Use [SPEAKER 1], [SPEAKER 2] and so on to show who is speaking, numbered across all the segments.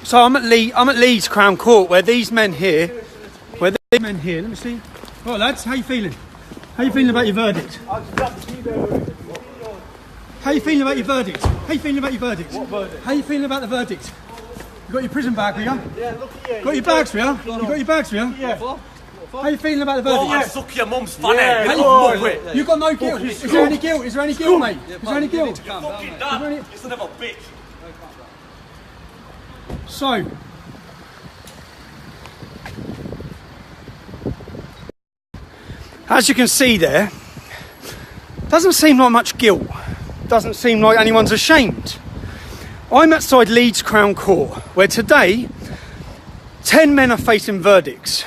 [SPEAKER 1] So I'm at Leeds Crown Court, where these men here, let me see. Right, lads, how you feeling? How you feeling about your verdict? How you feeling about your verdict? How you feeling about your verdict?
[SPEAKER 2] What verdict?
[SPEAKER 1] How you feeling about the verdict? You got your prison bag with you?
[SPEAKER 2] Yeah, look at you.
[SPEAKER 1] Got your bags with you? You got your bags with you?
[SPEAKER 2] Yeah.
[SPEAKER 1] How you feeling about the verdict?
[SPEAKER 3] Oh, suck your mum's funny.
[SPEAKER 2] Yeah.
[SPEAKER 1] You got no guilt. Is there any guilt? Is there any guilt, mate? Is there any guilt?
[SPEAKER 3] Fucking dad, you son of a bitch.
[SPEAKER 1] So, as you can see there, doesn't seem like much guilt. Doesn't seem like anyone's ashamed. I'm outside Leeds Crown Court, where today 10 men are facing verdicts.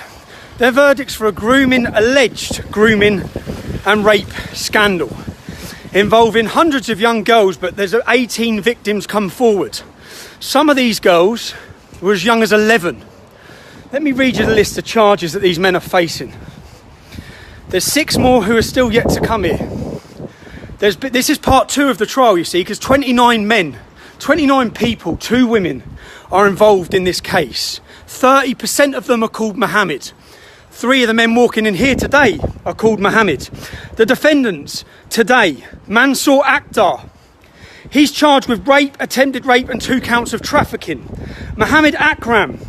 [SPEAKER 1] They're verdicts for a alleged grooming and rape scandal involving hundreds of young girls, but there's 18 victims come forward. Some of these girls were as young as 11. Let me read you the list of charges that these men are facing. There's 6 more who are still yet to come here. This is part 2 of the trial, you see, because 29 men, 29 people, 2 women are involved in this case. 30% of them are called Mohammed. 3 of the men walking in here today are called Mohammed. The defendants today, Mansour Akhtar. He's charged with rape, attempted rape and 2 counts of trafficking. Mohammed Akram.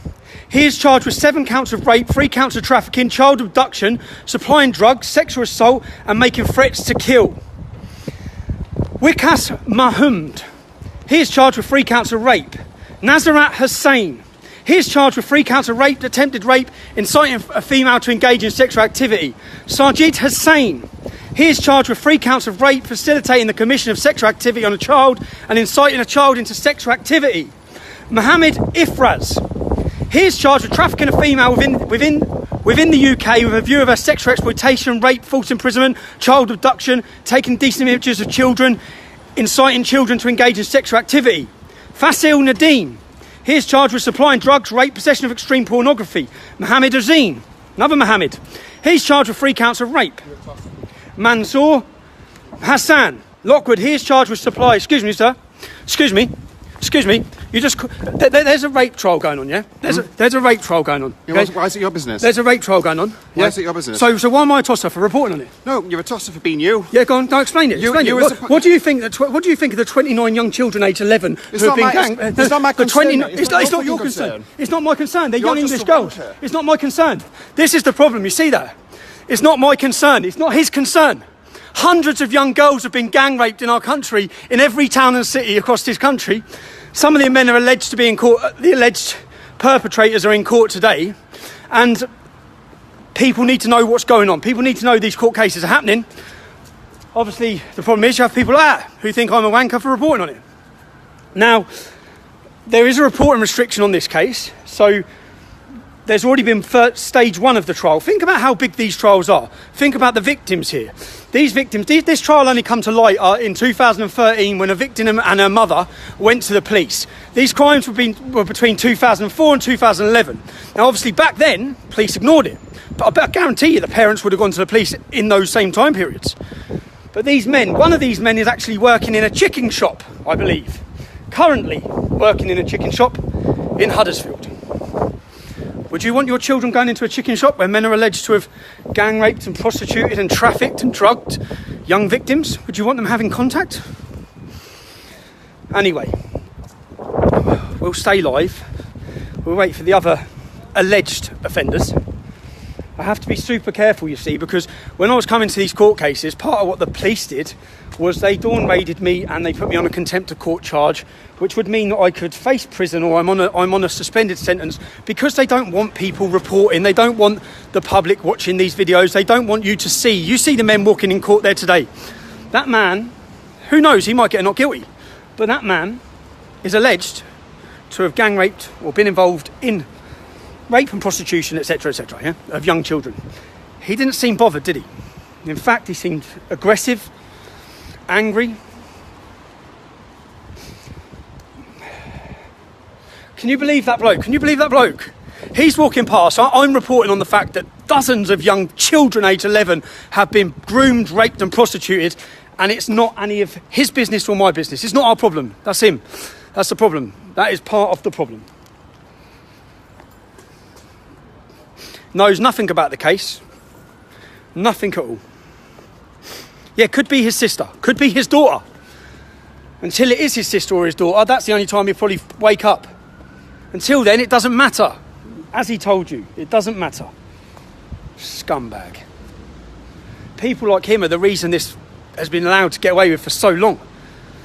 [SPEAKER 1] He is charged with 7 counts of rape, 3 counts of trafficking, child abduction, supplying drugs, sexual assault and making threats to kill. Wikas Mahmoud. He is charged with 3 counts of rape. Nazarat Hussain. He is charged with 3 counts of rape, attempted rape, inciting a female to engage in sexual activity. Sajid Hussain. He is charged with 3 counts of rape, facilitating the commission of sexual activity on a child and inciting a child into sexual activity. Mohammed Ifraz. He is charged with trafficking a female within the UK with a view of her sexual exploitation, rape, false imprisonment, child abduction, taking decent images of children, inciting children to engage in sexual activity. Fasil Nadeem. He is charged with supplying drugs, rape, possession of extreme pornography. Mohammed Azeen. Another Mohammed. He's charged with 3 counts of rape. Mansour Hassan Lockwood. He is charged with supply. Excuse me, sir. Excuse me. There's a rape trial going on, yeah? There's a rape trial going on.
[SPEAKER 4] Okay? Yeah, why is it your business?
[SPEAKER 1] There's a rape trial going on.
[SPEAKER 4] Why is it your business?
[SPEAKER 1] So why am I a tosser for reporting on it?
[SPEAKER 4] No, you're a tosser for being you.
[SPEAKER 1] Yeah, go on. No, explain it. What do you think? What do you think of the 29 young children aged 11 who have been ganged?
[SPEAKER 4] It's not my concern.
[SPEAKER 1] It's not your concern. It's not my concern. They're young English girls. It's not my concern. This is the problem. You see that? It's not my concern. It's not his concern. Hundreds of young girls have been gang raped in our country, in every town and city across this country. Some of the men are alleged to be in court. The alleged perpetrators are in court today, and people need to know what's going on. People need to know these court cases are happening. Obviously, the problem is you have people like that who think I'm a wanker for reporting on it. Now, there is a reporting restriction on this case, so there's already been stage 1 of the trial. Think about how big these trials are. Think about the victims here. These victims, this trial only come to light in 2013 when a victim and her mother went to the police. These crimes were between 2004 and 2011. Now, obviously, back then, police ignored it. But I guarantee you the parents would have gone to the police in those same time periods. But these men, one of these men is actually working in a chicken shop, I believe. Currently working in a chicken shop in Huddersfield. Would you want your children going into a chicken shop where men are alleged to have gang raped and prostituted and trafficked and drugged young victims? Would you want them having contact? Anyway, we'll stay live. We'll wait for the other alleged offenders. I have to be super careful, you see, because when I was coming to these court cases, part of what the police did was they dawn raided me and they put me on a contempt of court charge, which would mean that I could face prison or I'm on a suspended sentence, because they don't want people reporting. They don't want the public watching these videos. They don't want you to see. You see the men walking in court there today. That man, who knows, he might get a not guilty, but that man is alleged to have gang raped or been involved in rape and prostitution, etc., yeah, of young children. He didn't seem bothered, did he? In fact, he seemed aggressive, angry. Can you believe that bloke? Can you believe that bloke? He's walking past. I'm reporting on the fact that dozens of young children aged 11 have been groomed, raped and prostituted, and it's not any of his business or my business. It's not our problem. That's him. That's the problem. That is part of the problem. knows nothing about the case. Nothing at all. Yeah, could be his sister, could be his daughter. Until it is his sister or his daughter, that's the only time he'll probably wake up. Until then, it doesn't matter. As he told you, it doesn't matter. Scumbag. People like him are the reason this has been allowed to get away with for so long.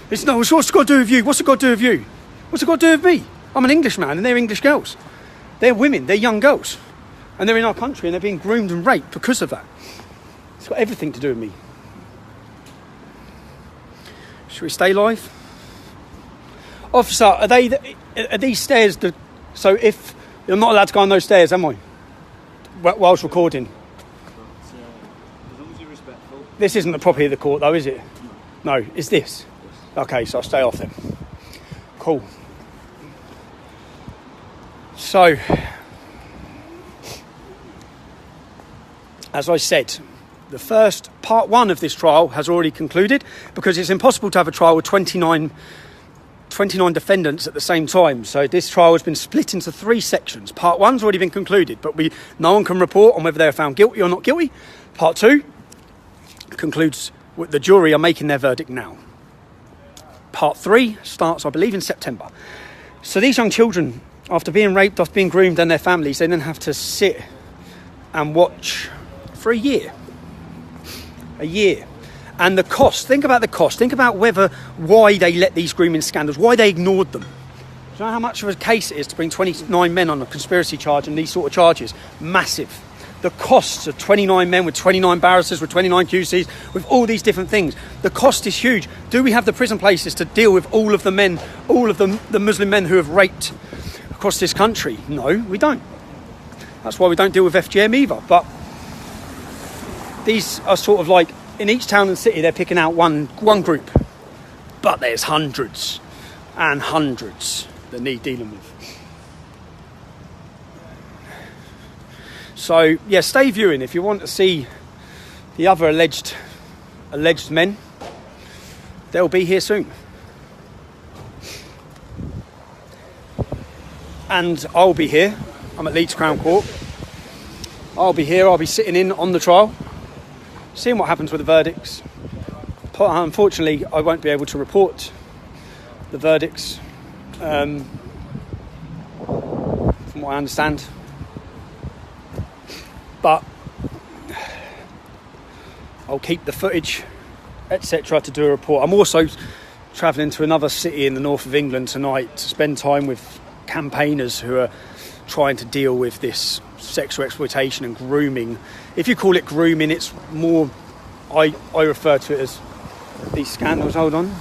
[SPEAKER 1] It's no, what's it got to do with you? What's it got to do with you? What's it got to do with me? I'm an Englishman and they're English girls. They're women, they're young girls. And they're in our country and they're being groomed and raped because of that. It's got everything to do with me. Should we stay live? Officer, are these stairs... So if... You're not allowed to go on those stairs, am I? Whilst recording.
[SPEAKER 2] As long as you're respectful.
[SPEAKER 1] This isn't the property of the court though, is it? No, is this? Okay, so I'll stay off then. Cool. So, as I said, the first part 1 of this trial has already concluded because it's impossible to have a trial with 29 defendants at the same time. So this trial has been split into 3 sections. Part 1's already been concluded, but no one can report on whether they're found guilty or not guilty. Part 2 concludes with the jury are making their verdict now. Part 3 starts, I believe, in September. So these young children, after being raped, after being groomed and their families, they then have to sit and watch for a year. A year. And the cost, think about the cost. Think about why they let these grooming scandals, why they ignored them. Do you know how much of a case it is to bring 29 men on a conspiracy charge and these sort of charges? Massive. The costs of 29 men with 29 barristers, with 29 QCs, with all these different things. The cost is huge. Do we have the prison places to deal with all of the men, all of the Muslim men who have raped across this country? No, we don't. That's why we don't deal with FGM either. But these are sort of like, in each town and city, they're picking out one group. But there's hundreds and hundreds that need dealing with. So, yeah, stay viewing if you want to see the other alleged men. They'll be here soon. And I'll be here. I'm at Leeds Crown Court. I'll be here. I'll be sitting in on the trial, seeing what happens with the verdicts. Unfortunately, I won't be able to report the verdicts, from what I understand. But I'll keep the footage, etc., to do a report. I'm also travelling to another city in the north of England tonight to spend time with campaigners who are trying to deal with this sexual exploitation and grooming. If you call it grooming, it's more, I refer to it as these scandals. Hold on.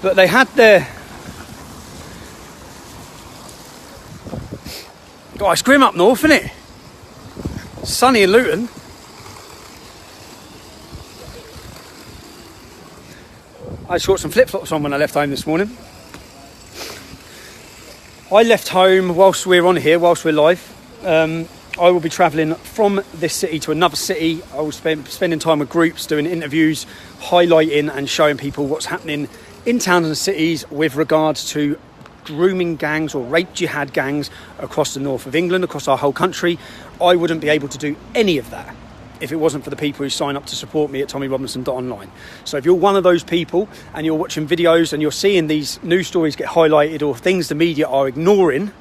[SPEAKER 1] But they had their... God, it's grim up north, isn't it? Sunny in Luton. I shot some flip-flops on when I left home this morning. I left home whilst we're on here, whilst we're live. I will be travelling from this city to another city. I will spending time with groups, doing interviews, highlighting and showing people what's happening in towns and cities with regards to grooming gangs or rape jihad gangs across the north of England, across our whole country. I wouldn't be able to do any of that if it wasn't for the people who sign up to support me at TommyRobinson.online. So if you're one of those people and you're watching videos and you're seeing these news stories get highlighted or things the media are ignoring,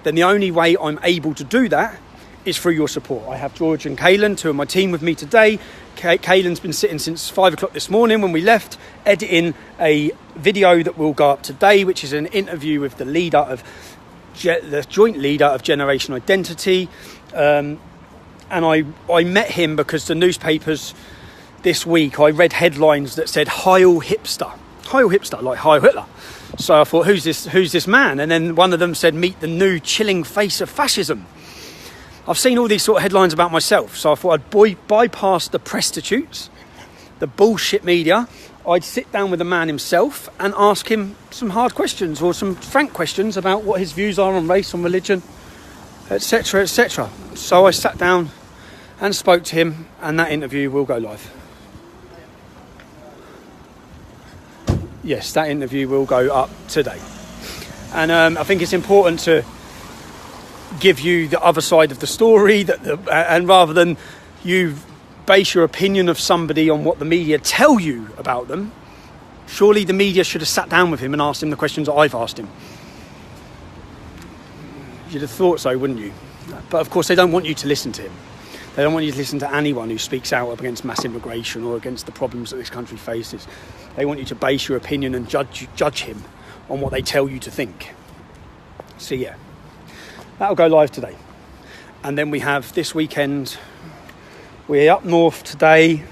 [SPEAKER 1] then the only way I'm able to do that is through your support. I have George and Kaylan, 2 of my team, with me today. Kaylan's been sitting since 5 o'clock this morning when we left, editing a video that will go up today, which is an interview with the leader of the joint leader of Generation Identity. And I met him because the newspapers this week, I read headlines that said Heil Hipster, like Heil Hitler. So I thought, who's this man? And then one of them said, meet the new chilling face of fascism. I've seen all these sort of headlines about myself, so I thought I'd bypass the prostitutes, the bullshit media. I'd sit down with the man himself and ask him some hard questions or some frank questions about what his views are on race, on religion, etc., etc. So I sat down and spoke to him, and that interview will go live. Yes, that interview will go up today. And I think it's important to give you the other side of the story, and rather than you base your opinion of somebody on what the media tell you about them, surely the media should have sat down with him and asked him the questions that I've asked him. You'd have thought so, wouldn't you? But of course they don't want you to listen to him. They don't want you to listen to anyone who speaks out against mass immigration or against the problems that this country faces. They want you to base your opinion and judge him on what they tell you to think. So yeah, that'll go live today. And then we have this weekend, we're up north today.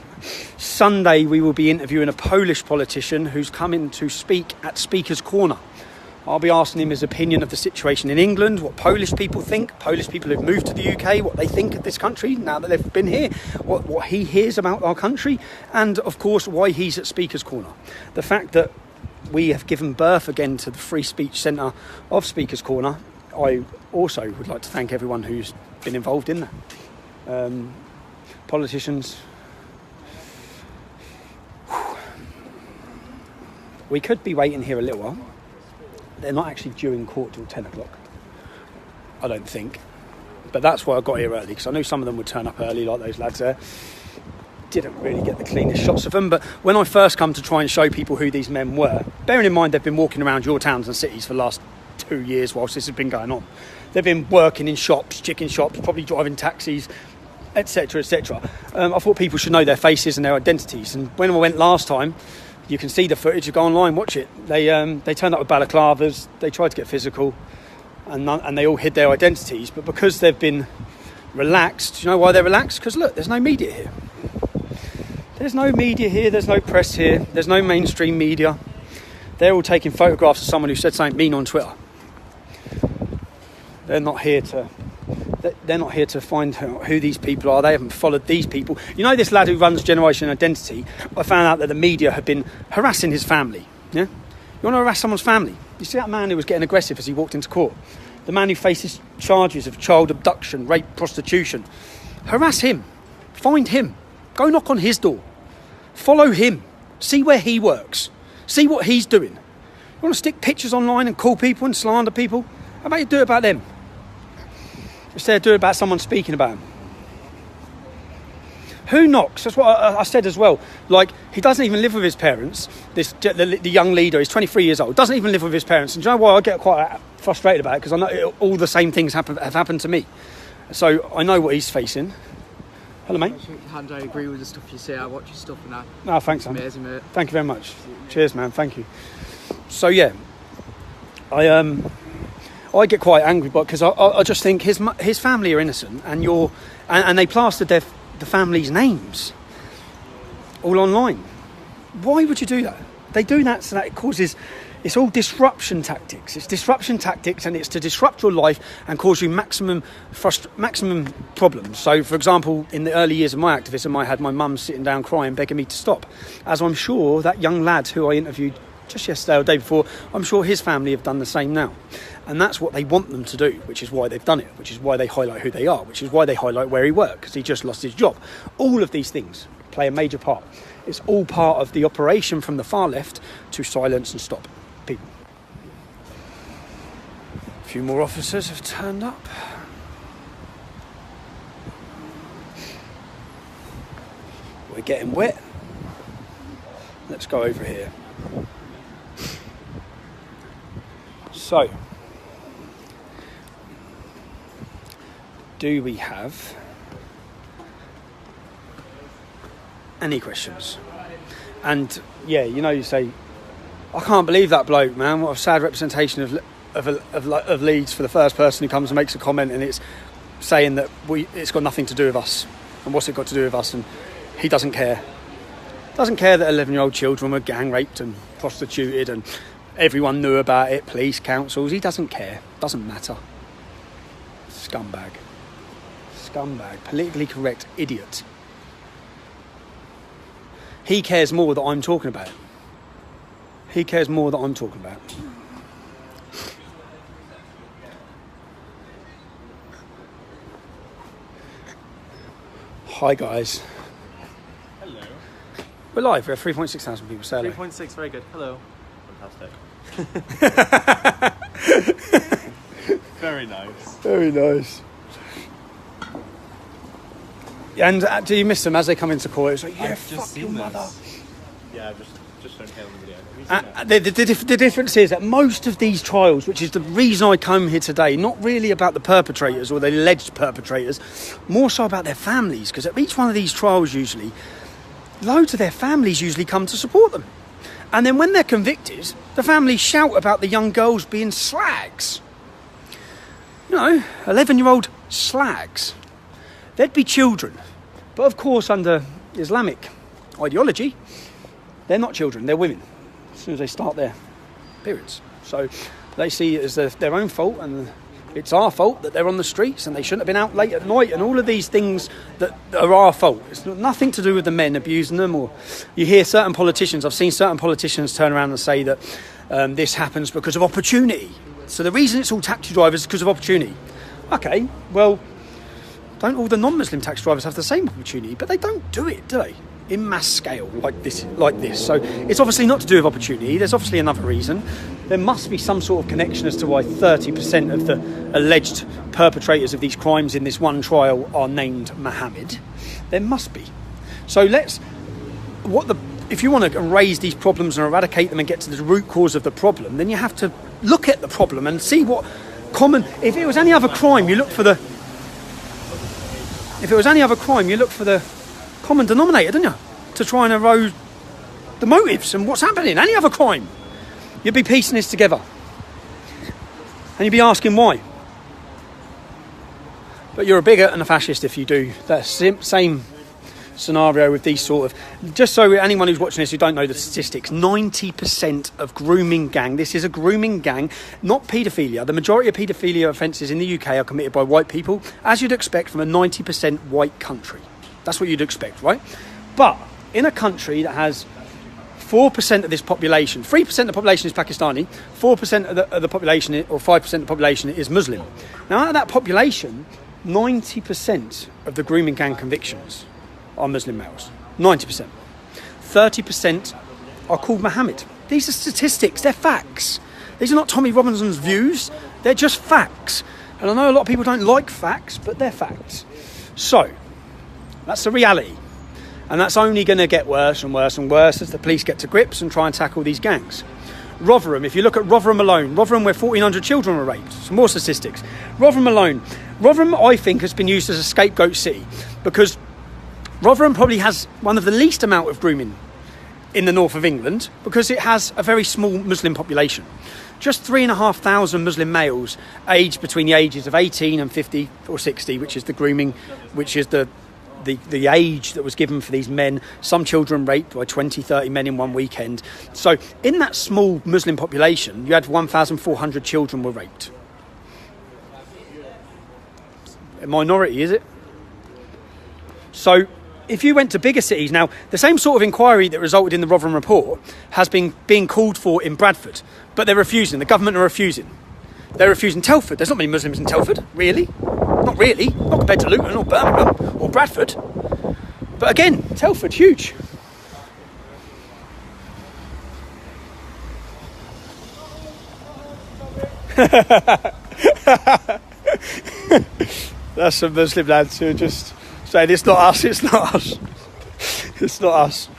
[SPEAKER 1] Sunday we will be interviewing a Polish politician who's coming to speak at Speaker's Corner. I'll be asking him his opinion of the situation in England, what Polish people think, Polish people who've moved to the UK, what they think of this country now that they've been here, what he hears about our country, and of course why he's at Speaker's Corner. The fact that we have given birth again to the Free Speech Centre of Speaker's Corner, I also would like to thank everyone who's been involved in that. Politicians, we could be waiting here a little while. They're not actually due in court till 10 o'clock, I don't think. But that's why I got here early, because I knew some of them would turn up early, like those lads there. Didn't really get the cleanest shots of them, but when I first come to try and show people who these men were, bearing in mind they've been walking around your towns and cities for the last 2 years whilst this has been going on. They've been working in shops, chicken shops, probably driving taxis, etc, etc. I thought people should know their faces and their identities, and when I went last time, you can see the footage, you go online, watch it. They turned up with balaclavas, they tried to get physical, and they all hid their identities. But because they've been relaxed, do you know why they're relaxed? Because look, there's no media here. There's no media here, there's no press here, there's no mainstream media. They're all taking photographs of someone who said something mean on Twitter. They're not here to find who these people are. They haven't followed these people. You know this lad who runs Generation Identity? I found out that the media had been harassing his family. Yeah? You want to harass someone's family? You see that man who was getting aggressive as he walked into court? The man who faces charges of child abduction, rape, prostitution. Harass him. Find him. Go knock on his door. Follow him. See where he works. See what he's doing. You want to stick pictures online and call people and slander people? How about you do it about them? Instead of doing it about someone speaking about him. Who knocks? That's what I said as well. Like, he doesn't even live with his parents. The young leader, he's 23 years old, doesn't even live with his parents. And do you know why I get quite frustrated about it? Because I know all the same things have happened to me. So I know what he's facing. Hello, mate.
[SPEAKER 2] And I agree with the stuff you say. I watch your stuff and that.
[SPEAKER 1] Oh, thanks,
[SPEAKER 2] it's amazing, mate.
[SPEAKER 1] Thank you very much. Cheers, man. Thank you. So yeah, I get quite angry, because I just think his family are innocent, and they plastered the family's names all online. Why would you do that? They do that so that it causes. It's all disruption tactics. It's disruption tactics, and it's to disrupt your life and cause you maximum problems. So, for example, in the early years of my activism, I had my mum sitting down crying, begging me to stop. As I'm sure that young lad who I interviewed just yesterday or the day before, I'm sure his family have done the same now. And that's what they want them to do, which is why they've done it, which is why they highlight who they are, which is why they highlight where he worked, because he just lost his job. All of these things play a major part. It's all part of the operation from the far left to silence and stop people. A few more officers have turned up. We're getting wet. Let's go over here. So, do we have any questions? And yeah, you say, I can't believe that bloke, man. What a sad representation of Leeds for the first person who comes and makes a comment, and it's saying that it's got nothing to do with us. And what's it got to do with us? And he doesn't care. Doesn't care that 11-year-old children were gang raped and prostituted and everyone knew about it, police, councils. He doesn't care. Doesn't matter. Scumbag. Politically correct idiot. He cares more that I'm talking about. Hi, guys.
[SPEAKER 3] Hello.
[SPEAKER 1] We're live. We have 3,600 people. Say hello.
[SPEAKER 3] 3.6, very good. Hello. Fantastic. Very nice.
[SPEAKER 1] Very nice. And do you miss them as they come into court? It's like, yeah,
[SPEAKER 3] I've just
[SPEAKER 1] fuck
[SPEAKER 3] seen
[SPEAKER 1] your
[SPEAKER 3] this.
[SPEAKER 1] mother.
[SPEAKER 3] Yeah, just don't hear on the video. Have you seen it?
[SPEAKER 1] The difference is that most of these trials, which is the reason I come here today, not really about the perpetrators or the alleged perpetrators, more so about their families, because at each one of these trials usually, loads of their families usually come to support them. And then when they're convicted, the families shout about the young girls being slags. 11-year-old slags. They'd be children. But of course, under Islamic ideology, they're not children, they're women, as soon as they start their periods. So they see it as their own fault, and it's our fault that they're on the streets and they shouldn't have been out late at night, and all of these things that are our fault. It's nothing to do with the men abusing them. Or you hear certain politicians, I've seen certain politicians turn around and say that this happens because of opportunity. So the reason it's all taxi drivers is because of opportunity. Okay, well, don't all the non-Muslim taxi drivers have the same opportunity? But they don't do it, do they? In mass scale, like this. So it's obviously not to do with opportunity. There's obviously another reason. There must be some sort of connection as to why 30% of the alleged perpetrators of these crimes in this one trial are named Mohammed. There must be. So if you want to raise these problems and eradicate them and get to the root cause of the problem, then you have to look at the problem and see what common. If it was any other crime, you look for the. If it was any other crime, you look for the common denominator, don't you? To try and erode the motives and what's happening. Any other crime, you'd be piecing this together. And you'd be asking why. But you're a bigot and a fascist if you do that same scenario with these sort of... Just so anyone who's watching this who don't know the statistics, 90% of grooming gang, this is a grooming gang, not paedophilia. The majority of paedophilia offences in the UK are committed by white people, as you'd expect from a 90% white country. That's what you'd expect, right? But in a country that has 4% of this population, 3% of the population is Pakistani, 4% of the population, or 5% of the population is Muslim. Now, out of that population, 90% of the grooming gang convictions are Muslim males. 90%. 30% are called Mohammed. These are statistics, they're facts. These are not Tommy Robinson's views, they're just facts. And I know a lot of people don't like facts, but they're facts. So, that's the reality. And that's only going to get worse and worse and worse as the police get to grips and try and tackle these gangs. Rotherham, if you look at Rotherham alone, Rotherham where 1,400 children were raped, some more statistics. Rotherham alone. Rotherham, I think, has been used as a scapegoat city because Rotherham probably has one of the least amount of grooming in the north of England because it has a very small Muslim population. Just 3,500 Muslim males aged between the ages of 18 and 50 or 60, which is the grooming, which is the age that was given for these men. Some children raped by 20, 30 men in one weekend. So in that small Muslim population, you had 1,400 children were raped. A minority, is it? So if you went to bigger cities, now the same sort of inquiry that resulted in the Rotherham report has been being called for in Bradford, but they're refusing. The government are refusing. They're refusing Telford. There's not many Muslims in Telford, really. Not really. Not compared to Luton or Birmingham or Bradford. But again, Telford, huge. That's some Muslim lads who are just saying, it's not us, it's not us. It's not us.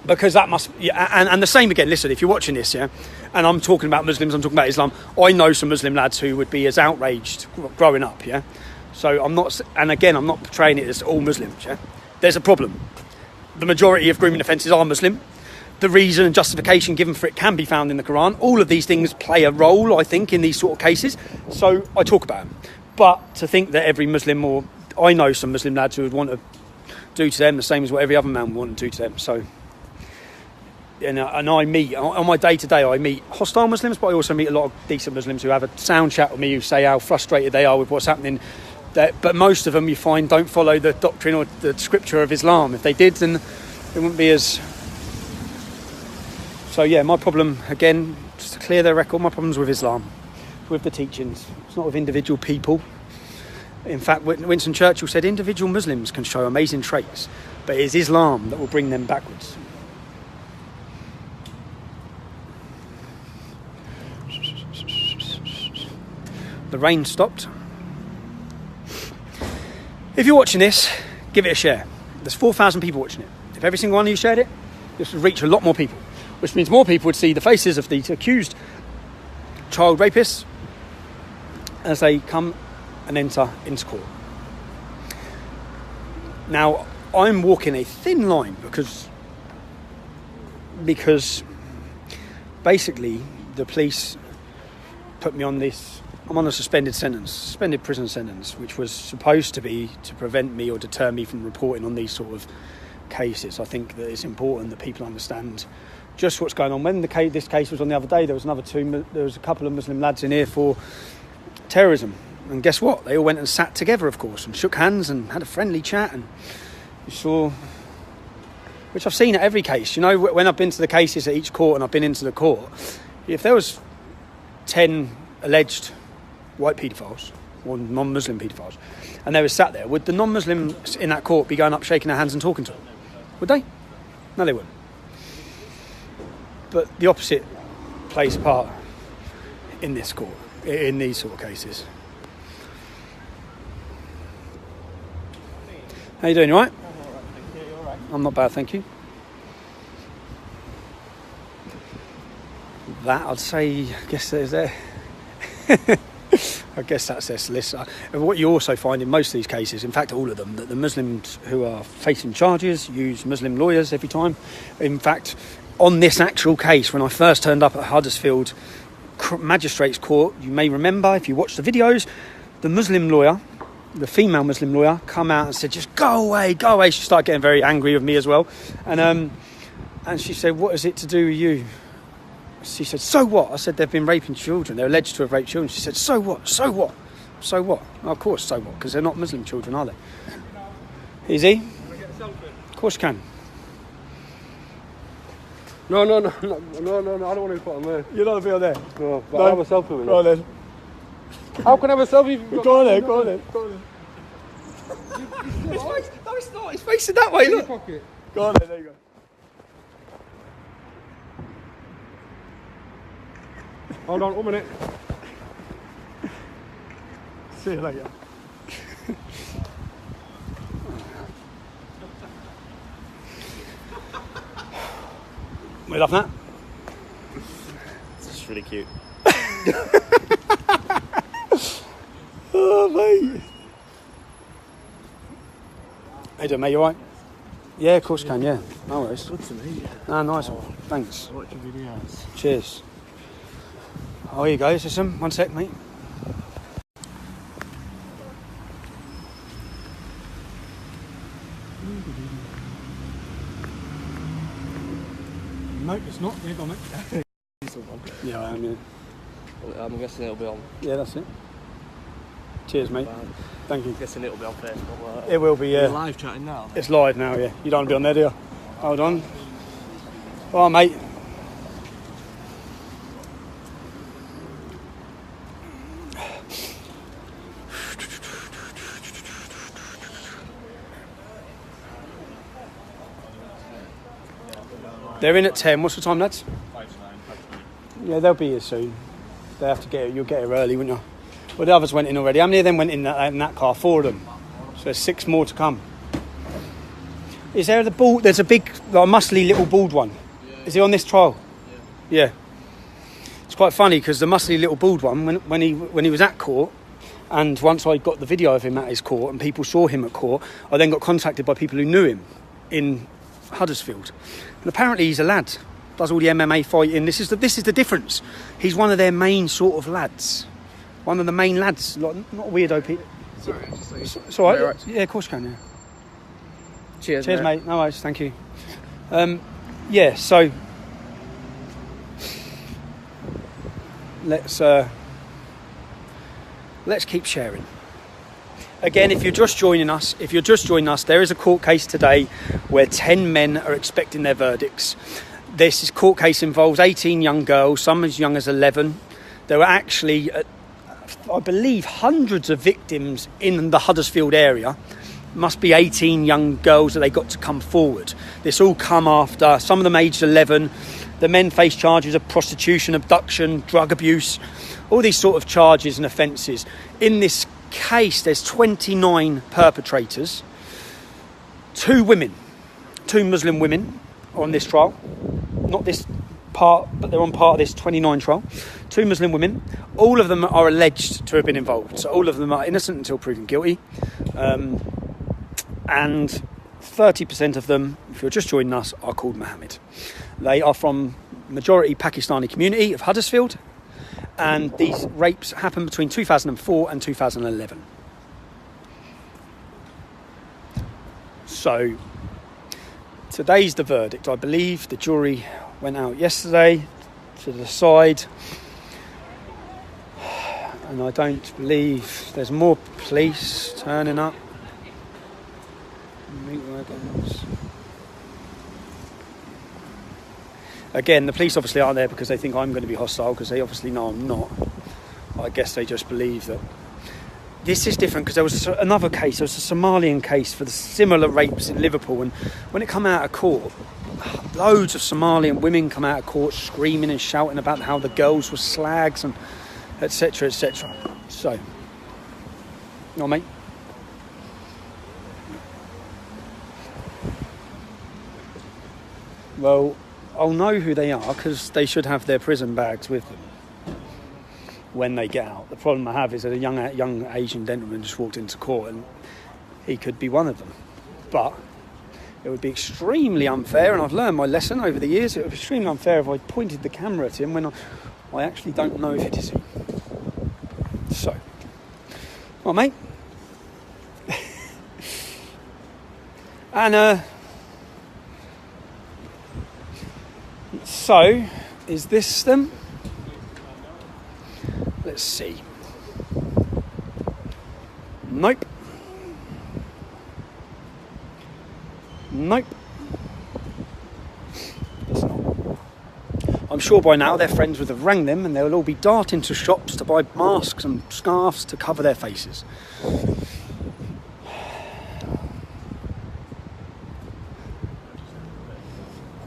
[SPEAKER 1] Because that must... Yeah, and the same again, listen, if you're watching this, yeah, and I'm talking about Muslims, I'm talking about Islam, I know some Muslim lads who would be as outraged growing up, yeah? So I'm not... And again, I'm not portraying it as all Muslims, yeah? There's a problem. The majority of grooming offences are Muslim. The reason and justification given for it can be found in the Quran. All of these things play a role, I think, in these sort of cases. So I talk about them. But to think that every Muslim, or I know some Muslim lads who would want to do to them the same as what every other man would want to do to them. So, and I meet, on my day-to-day, I meet hostile Muslims, but I also meet a lot of decent Muslims who have a sound chat with me, who say how frustrated they are with what's happening. But most of them, you find, don't follow the doctrine or the scripture of Islam. If they did, then it wouldn't be as... So yeah, my problem, again, just to clear their record, my problem's with Islam, with the teachings. It's not with individual people. In fact, Winston Churchill said individual Muslims can show amazing traits, but it is Islam that will bring them backwards. the rain stopped. If you're watching this, give it a share. There's 4,000 people watching it. If every single one of you shared it, this would reach a lot more people, which means more people would see the faces of the accused child rapists as they come and enter into court. Now, I'm walking a thin line because basically the police put me on this. I'm on a suspended prison sentence, which was supposed to be to prevent me or deter me from reporting on these sort of cases. I think that it's important that people understand just what's going on. When this case was on the other day, there was a couple of Muslim lads in here for terrorism, and guess what? They all went and sat together, of course, and shook hands and had a friendly chat, and you saw, which I've seen at every case. You know, when I've been to the cases at each court and I've been into the court, if there was 10 alleged white paedophiles or non-Muslim paedophiles and they were sat there, would the non-Muslims in that court be going up, shaking their hands and talking to them? Would they? No, they wouldn't. But the opposite plays a part in this court, in these sort of cases. How you doing, you all right? I'm not bad, thank you. That, I'd say, I guess there's there. I guess that's their solicitor. And what you also find in most of these cases, in fact all of them, that the Muslims who are facing charges use Muslim lawyers every time. In fact, on this actual case, when I first turned up at Huddersfield Magistrates Court, you may remember, if you watch the videos, the Muslim lawyer, the female Muslim lawyer, come out and said, just go away, go away. She started getting very angry with me as well. And she said, what is it to do with you? She said, so what? I said, they've been raping children. They're alleged to have raped children. She said, so what? So what? So what? Oh, of course, so what? Because they're not Muslim children, are they? Easy? Of course you can.
[SPEAKER 5] No, I don't want to put on there.
[SPEAKER 1] You're not a bit on there?
[SPEAKER 5] No, but I have a selfie with you.
[SPEAKER 1] Go on then.
[SPEAKER 5] How can I have a selfie if you've
[SPEAKER 1] Go on then. No, it's not. It's facing that way, look.
[SPEAKER 5] pocket?
[SPEAKER 1] Go on then, there you go.
[SPEAKER 5] Hold on, 1 minute.
[SPEAKER 1] See you later. We laughing at?
[SPEAKER 3] It's just really cute.
[SPEAKER 1] Oh, mate. How you doing, mate? You alright? Yeah, of course you can, yeah. No worries.
[SPEAKER 5] Good to meet you.
[SPEAKER 1] Ah, nice one. Thanks.
[SPEAKER 5] Watch your videos.
[SPEAKER 1] Cheers. Oh, here you go, system. 1 sec, mate. No, it's not. They've got it. Yeah, I am, yeah.
[SPEAKER 2] I'm guessing it'll be on.
[SPEAKER 1] Yeah, that's it. Cheers, mate. Thank you.
[SPEAKER 2] I'm guessing it'll be on Facebook.
[SPEAKER 1] It will be, yeah.
[SPEAKER 5] You're live chatting now?
[SPEAKER 1] It's live now, yeah. You don't want to be on there, do you? Hold on. Oh, mate. They're in at 10. What's the time, lads?
[SPEAKER 3] 5 to 9.
[SPEAKER 1] Yeah, they'll be here soon. They have to get it. You'll get here early, won't you? Well, the others went in already. How many of them went in that car? 4 of them. So there's 6 more to come. Is there there's a big, like, muscly little bald one. Is he on this trial? Yeah. It's quite funny because the muscly little bald one, when he was at court, and once I got the video of him at his court and people saw him at court, I then got contacted by people who knew him in Huddersfield. And apparently he's a lad. Does all the MMA fighting. This is the difference. He's one of their main sort of lads. One of the main lads. Like, not a weirdo, Pete.
[SPEAKER 2] Sorry,
[SPEAKER 1] it's all right.
[SPEAKER 2] Right.
[SPEAKER 1] Yeah, of course you can, yeah.
[SPEAKER 2] Cheers,
[SPEAKER 1] mate. No worries, thank you. Yeah, so let's keep sharing. Again, if you're just joining us, there is a court case today where 10 men are expecting their verdicts. This court case involves 18 young girls, some as young as 11. There were actually, I believe, hundreds of victims in the Huddersfield area. Must be 18 young girls that they got to come forward. This all come after, some of them aged 11, The men face charges of prostitution, abduction, drug abuse, all these sort of charges and offences. In this case, there's 29 perpetrators, 2 Muslim women on this trial. Not this part, but they're on part of this 29 trial. 2 Muslim women. All of them are alleged to have been involved. So all of them are innocent until proven guilty. And 30% of them, if you're just joining us, are called Mohammed. They are from majority Pakistani community of Huddersfield, and these rapes happened between 2004 and 2011. So today's the verdict. I believe the jury went out yesterday to decide, and I don't believe there's more police turning up. Meat wagons. Again, the police obviously aren't there because they think I'm going to be hostile, because they obviously know I'm not. I guess they just believe that this is different, because there was another case, there was a Somalian case for the similar rapes in Liverpool, and when it come out of court, loads of Somalian women come out of court screaming and shouting about how the girls were slags and etc, etc. So, no, mate. Well, I'll know who they are, because they should have their prison bags with them when they get out. The problem I have is that a young Asian gentleman just walked into court, and he could be one of them. But it would be extremely unfair, and I've learned my lesson over the years, it would be extremely unfair if I pointed the camera at him when I actually don't know if it is him. So, well, mate. And, so, is this them? Let's see. Nope. Nope. It's not. I'm sure by now their friends would have rang them, and they'll all be darting to shops to buy masks and scarves to cover their faces.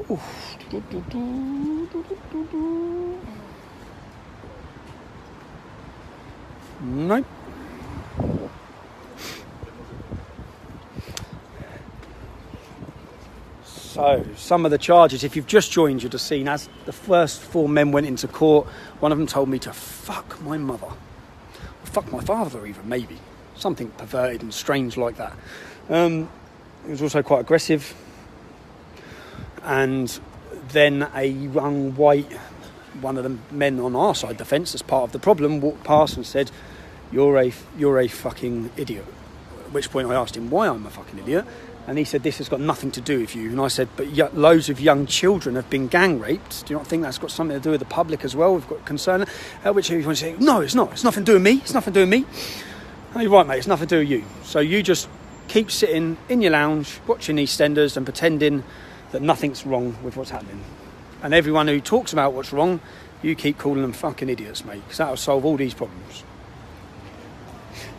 [SPEAKER 1] Oof. Nope. So, some of the charges, if you've just joined, you'd have seen as the first 4 men went into court, one of them told me to fuck my mother. Or fuck my father even, maybe. Something perverted and strange like that. It was also quite aggressive. And then a young white, one of the men on our side of the fence, as part of the problem, walked past and said, you're a fucking idiot. At which point I asked him why I'm a fucking idiot, and he said, this has got nothing to do with you. And I said, but loads of young children have been gang raped. Do you not think that's got something to do with the public as well? We've got concern. At which he was saying, no, it's not. It's nothing to do with me. It's nothing to do with me. Oh, you're right, mate. It's nothing to do with you. So you just keep sitting in your lounge, watching EastEnders and pretending that nothing's wrong with what's happening. And everyone who talks about what's wrong, you keep calling them fucking idiots, mate, because that'll solve all these problems.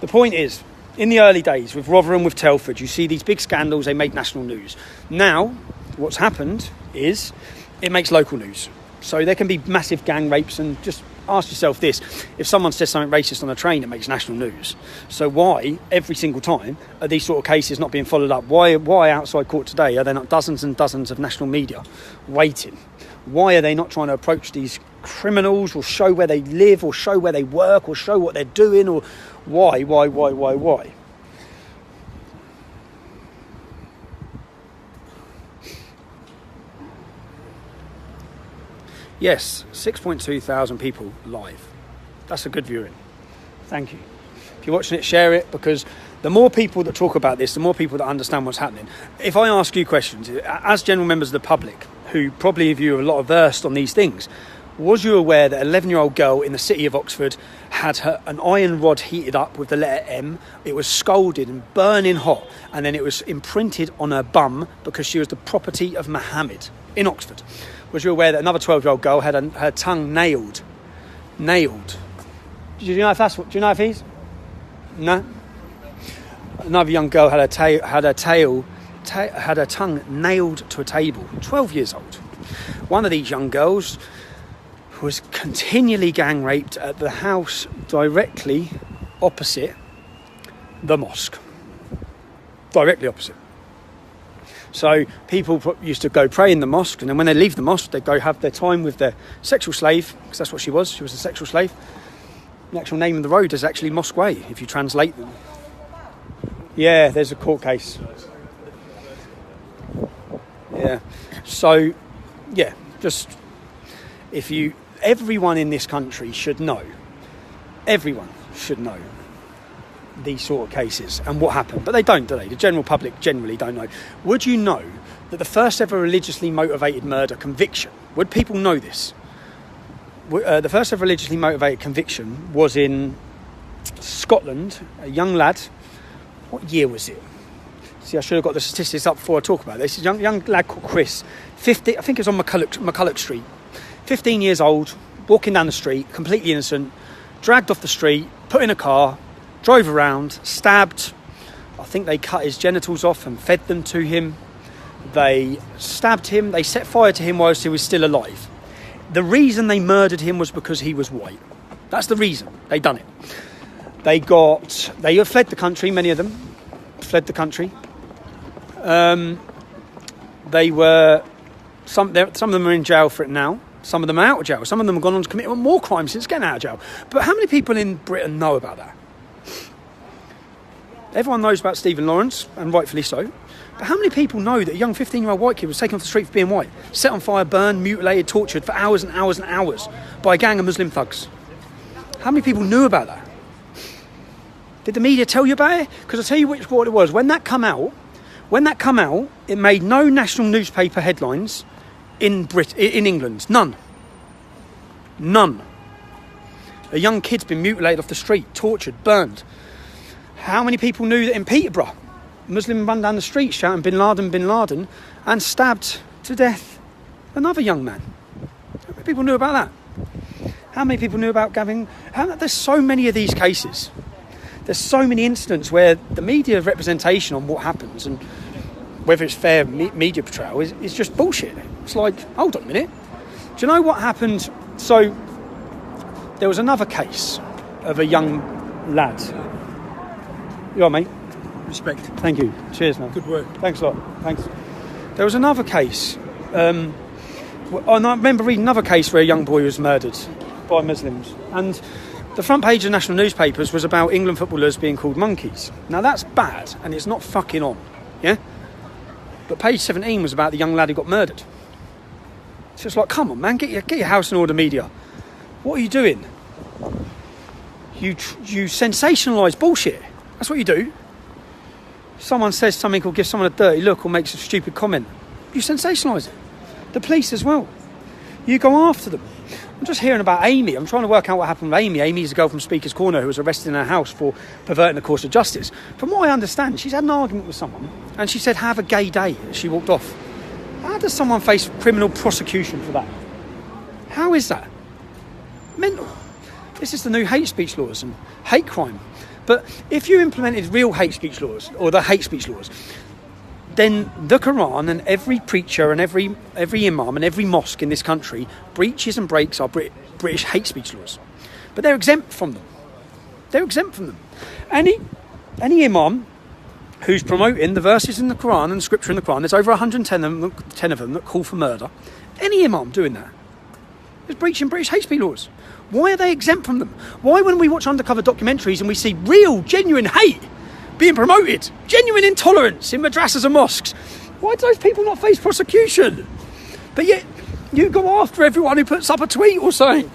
[SPEAKER 1] The point is, in the early days with Rotherham, with Telford, you see these big scandals, they made national news. Now, what's happened is it makes local news. So there can be massive gang rapes, and just ask yourself this, if someone says something racist on a train, it makes national news. So why, every single time, are these sort of cases not being followed up? Why outside court today are there not dozens and dozens of national media waiting? Why are they not trying to approach these criminals, or show where they live, or show where they work, or show what they're doing, or why? Yes, 6.2 thousand people live. That's a good viewing. Thank you. If you're watching it, share it, because the more people that talk about this, the more people that understand what's happening. If I ask you questions, as general members of the public, who probably of you are a lot versed on these things, was you aware that an 11-year-old girl in the city of Oxford had an iron rod heated up with the letter M? It was scalded and burning hot, and then it was imprinted on her bum because she was the property of Mohammed in Oxford. Was you aware that another 12-year-old girl had her tongue nailed? Nailed. Do you know if that's what? Do you know if he's? No. Another young girl had her tongue nailed to a table. 12 years old. One of these young girls was continually gang raped at the house directly opposite the mosque. Directly opposite. So people used to go pray in the mosque, and then when they leave the mosque, they'd go have their time with their sexual slave, because that's what she was. She was a sexual slave. The actual name of the road is actually Mosque Way, if you translate them. Yeah, there's a court case. Yeah. So, yeah, just everyone in this country should know. Everyone should know these sort of cases and what happened, but they don't, do they? The general public generally don't know. Would you know that the first ever religiously motivated murder conviction, would people know this? The first ever religiously motivated conviction was in Scotland, a young lad. What year was it? See, I should have got the statistics up before I talk about this. A young lad called Chris, 50, I think it was on McCulloch Street, 15 years old, walking down the street, completely innocent, dragged off the street, put in a car, drove around, stabbed. I think they cut his genitals off and fed them to him. They stabbed him. They set fire to him whilst he was still alive. The reason they murdered him was because he was white. That's the reason they done it. They fled the country. Many of them fled the country. Some of them are in jail for it now. Some of them are out of jail. Some of them have gone on to commit more crimes since getting out of jail. But how many people in Britain know about that? Everyone knows about Stephen Lawrence, and rightfully so. But how many people know that a young 15-year-old white kid was taken off the street for being white, set on fire, burned, mutilated, tortured for hours and hours and hours by a gang of Muslim thugs? How many people knew about that? Did the media tell you about it? Because I'll tell you what it was. When that come out, it made no national newspaper headlines in England. None. A young kid's been mutilated off the street, tortured, burned. How many people knew that in Peterborough, a Muslim run down the street shouting bin Laden, and stabbed to death another young man? How many people knew about that? How many people knew about Gavin? There's so many of these cases. There's so many incidents where the media representation on what happens and whether it's fair media portrayal is just bullshit. It's like, hold on a minute. Do you know what happened? So there was another case of a young lad. You all right, mate?
[SPEAKER 5] Respect.
[SPEAKER 1] Thank you. Cheers, man.
[SPEAKER 5] Good work.
[SPEAKER 1] Thanks a lot. Thanks. There was another case. And I remember reading another case where a young boy was murdered by Muslims. And the front page of national newspapers was about England footballers being called monkeys. Now, that's bad, and it's not fucking on. Yeah? But page 17 was about the young lad who got murdered. It's just like, come on, man, get your house in order, media. What are you doing? You sensationalise bullshit. That's what you do. Someone says something or gives someone a dirty look or makes a stupid comment, you sensationalise it. The police as well. You go after them. I'm just hearing about Amy. I'm trying to work out what happened with Amy. Amy is a girl from Speaker's Corner who was arrested in her house for perverting the course of justice. From what I understand, she's had an argument with someone and she said, have a gay day, as she walked off. How does someone face criminal prosecution for that? How is that? Mental. This is the new hate speech laws and hate crime. But if you implemented real hate speech laws, or the hate speech laws, then the Quran and every preacher and every imam and every mosque in this country breaches and breaks our British hate speech laws. But they're exempt from them. They're exempt from them. Any imam who's promoting the verses in the Quran and scripture in the Quran, there's over 110 of them that call for murder. Any imam doing that is breaching British hate speech laws. Why are they exempt from them? Why, when we watch undercover documentaries and we see real, genuine hate being promoted, genuine intolerance in madrasas and mosques, why do those people not face prosecution? But yet, you go after everyone who puts up a tweet or something.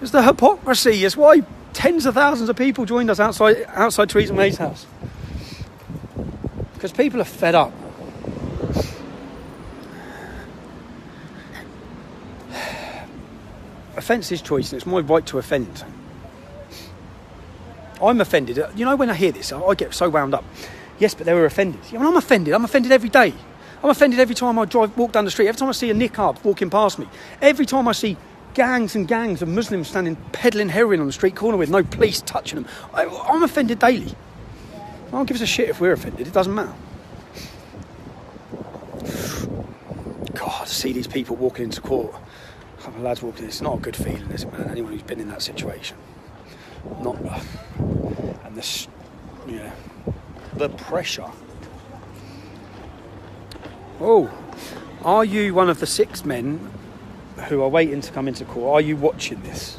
[SPEAKER 1] It's the hypocrisy. It's why tens of thousands of people joined us outside Theresa May's house. Because people are fed up. Offence is choice, and it's my right to offend. I'm offended. You know, when I hear this, I get so wound up. Yes, but they were offended. Yeah, well, I'm offended. I'm offended every day. I'm offended every time I walk down the street. Every time I see a niqab walking past me. Every time I see gangs and gangs of Muslims standing peddling heroin on the street corner with no police touching them. I'm offended daily. I don't give us a shit if we're offended. It doesn't matter. God. to see these people walking into court. A couple of lads walking, it's not a good feeling, is it, man? Anyone who's been in that situation. Not, and this, the pressure. Oh, are you one of the 6 men who are waiting to come into court? Are you watching this?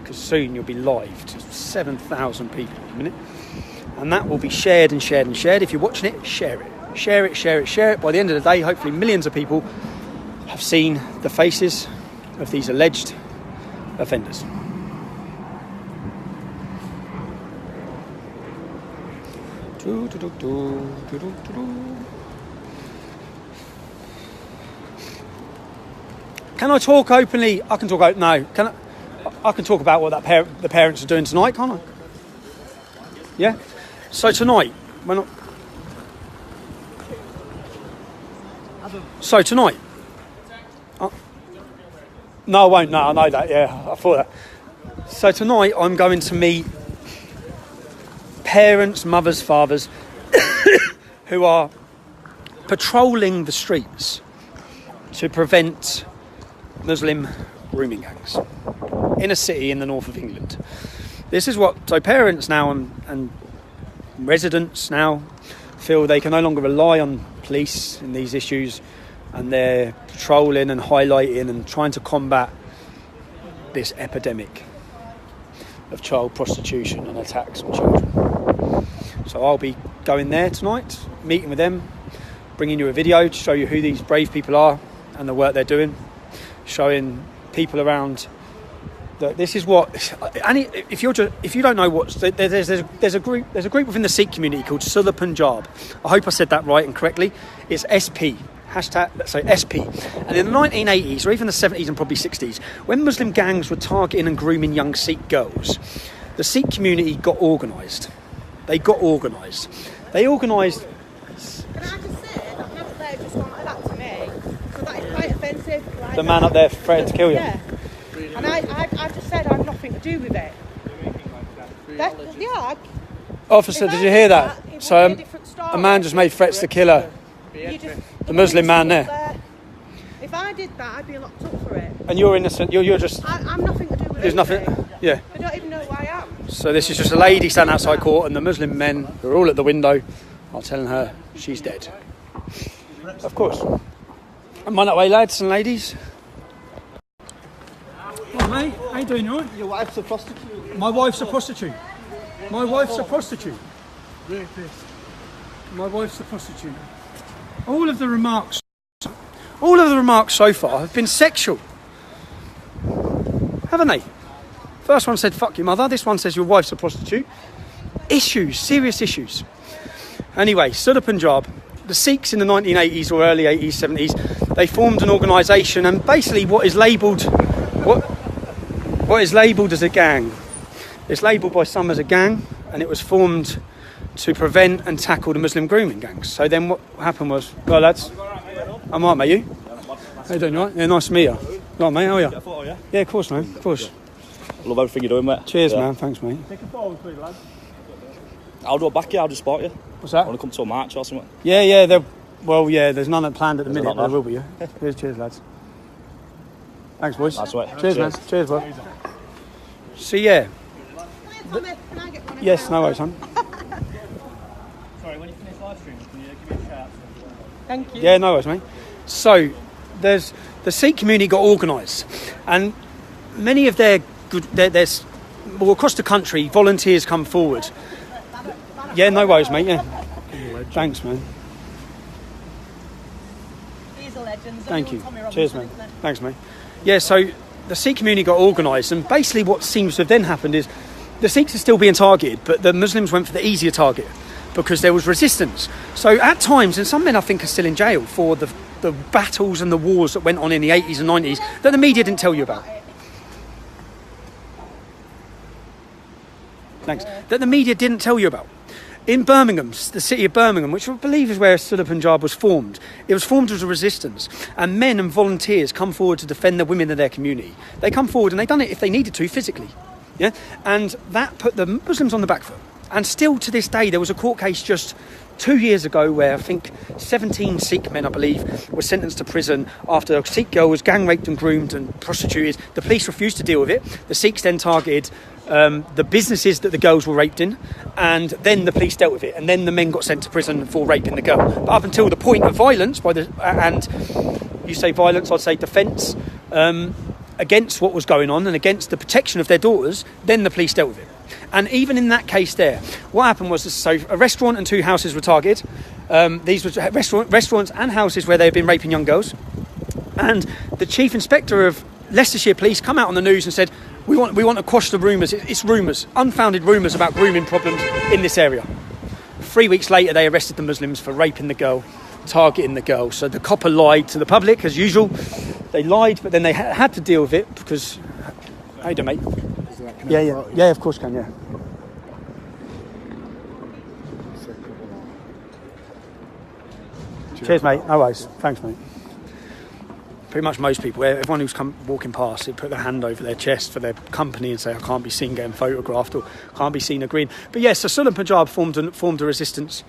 [SPEAKER 1] Because soon you'll be live to 7,000 people in a minute. And that will be shared and shared and shared. If you're watching it, share it. Share it, share it, share it. By the end of the day, hopefully millions of people have seen the faces of these alleged offenders. Can I talk openly? I can talk openly. No. I can talk about what the parents are doing tonight, can't I? Yeah? So tonight, tonight. No, I won't. No, I know that. Yeah, I thought that. So tonight, I'm going to meet parents, mothers, fathers who are patrolling the streets to prevent Muslim grooming gangs in a city in the north of England. This is so parents now and residents now feel they can no longer rely on police in these issues, and they're patrolling and highlighting and trying to combat this epidemic of child prostitution and attacks on children. So I'll be going there tonight, meeting with them, bringing you a video to show you who these brave people are and the work they're doing, showing people around that this is what. And if you don't know what, there's a group within the Sikh community called Sula Punjab. I hope I said that right and correctly. It's SP. Hashtag, let's say SP. And in the 1980s, or even the 70s and probably 60s, when Muslim gangs were targeting and grooming young Sikh girls, the Sikh community got organised. They organised.
[SPEAKER 6] Can I just say that man up there just gone like that to me? So that is quite offensive. Right?
[SPEAKER 1] The man up there threatened to kill you.
[SPEAKER 6] Yeah. And I just said I had nothing to do with it.
[SPEAKER 1] Officer, did you hear that? So a man just made threats to kill her. The Muslim man there.
[SPEAKER 6] If I did that, I'd be locked up for it.
[SPEAKER 1] And you're innocent. You're just.
[SPEAKER 6] I'm nothing to do with it.
[SPEAKER 1] There's nothing. Yeah.
[SPEAKER 6] I don't even know who I am.
[SPEAKER 1] So this is just a lady standing outside court, and the Muslim men who are all at the window are telling her she's dead. Of course. Come on that way, lads and ladies. Oh, mate, how you doing? You alright?
[SPEAKER 5] Your wife's a prostitute.
[SPEAKER 1] My wife's a prostitute. My wife's a prostitute.
[SPEAKER 5] Rapist.
[SPEAKER 1] My wife's a prostitute. All of the remarks so far have been sexual, haven't they? First one said fuck your mother, this one says your wife's a prostitute. Issues, serious issues. Anyway, Sula Punjab, the Sikhs in the 1980s or early 80s, 70s, they formed an organisation, and basically what is labelled as a gang. It's labelled by some as a gang, and it was formed to prevent and tackle the Muslim grooming gangs. So then what happened was, well lads, I'm alright mate, you? How you doing, you alright? Yeah, nice to meet you. Alright mate, how are you? Yeah, of course man, of course.
[SPEAKER 3] I love everything you're doing, mate.
[SPEAKER 1] Cheers man, thanks mate.
[SPEAKER 5] Take a photo with me, lad.
[SPEAKER 3] I'll do it back, yeah, I'll just spot you.
[SPEAKER 1] What's that?
[SPEAKER 3] I want to come to a march or something.
[SPEAKER 1] Yeah, there's none planned at the minute, but there will be, yeah. Cheers lads. Thanks boys.
[SPEAKER 3] That's right.
[SPEAKER 1] Cheers man, cheers bro. So yeah.
[SPEAKER 6] Can I get one?
[SPEAKER 1] Yes, no worries son.
[SPEAKER 2] Sorry, when you finish live streaming, can you give me a shout?
[SPEAKER 6] Thank you.
[SPEAKER 1] Yeah, no worries, mate. So, the Sikh community got organised, and many of there's across the country, volunteers come forward. Yeah, no worries, mate. Yeah, thanks, man.
[SPEAKER 6] He's a legend.
[SPEAKER 1] Thank you. Cheers, man. Thanks, mate. Yeah, so the Sikh community got organised, and basically what seems to have then happened is the Sikhs are still being targeted, but the Muslims went for the easier target because there was resistance. So at times, and some men I think are still in jail for the battles and the wars that went on in the 80s and 90s that the media didn't tell you about. Thanks. That the media didn't tell you about. In Birmingham, the city of Birmingham, which I believe is where Sula Punjab was formed, it was formed as a resistance, and men and volunteers come forward to defend the women of their community. They come forward and they done it if they needed to physically, yeah, and that put the Muslims on the back foot. And still to this day, there was a court case just 2 years ago where I think 17 Sikh men, I believe, were sentenced to prison after a Sikh girl was gang raped and groomed and prostituted. The police refused to deal with it. The Sikhs then targeted the businesses that the girls were raped in, and then the police dealt with it, and then the men got sent to prison for raping the girl. But up until the point of violence, and you say violence, I'd say defence, against what was going on and against the protection of their daughters, then the police dealt with it. And even in that case there, what happened was, so a restaurant and 2 houses were targeted. These were restaurants and houses where they had been raping young girls. And the chief inspector of Leicestershire Police come out on the news and said, we want to quash the rumours. It's rumours, unfounded rumours about grooming problems in this area. 3 weeks later, they arrested the Muslims for raping the girl, targeting the girl. So the copper lied to the public, as usual. They lied, but then they had to deal with it because... How you doing, mate? Yeah, of course can, yeah. Cheers, mate. No worries. Thanks, mate. Pretty much most people, everyone who's come walking past, they put their hand over their chest for their company and say, I can't be seen getting photographed or can't be seen agreeing. But yes, so Sunni Punjab formed a resistance.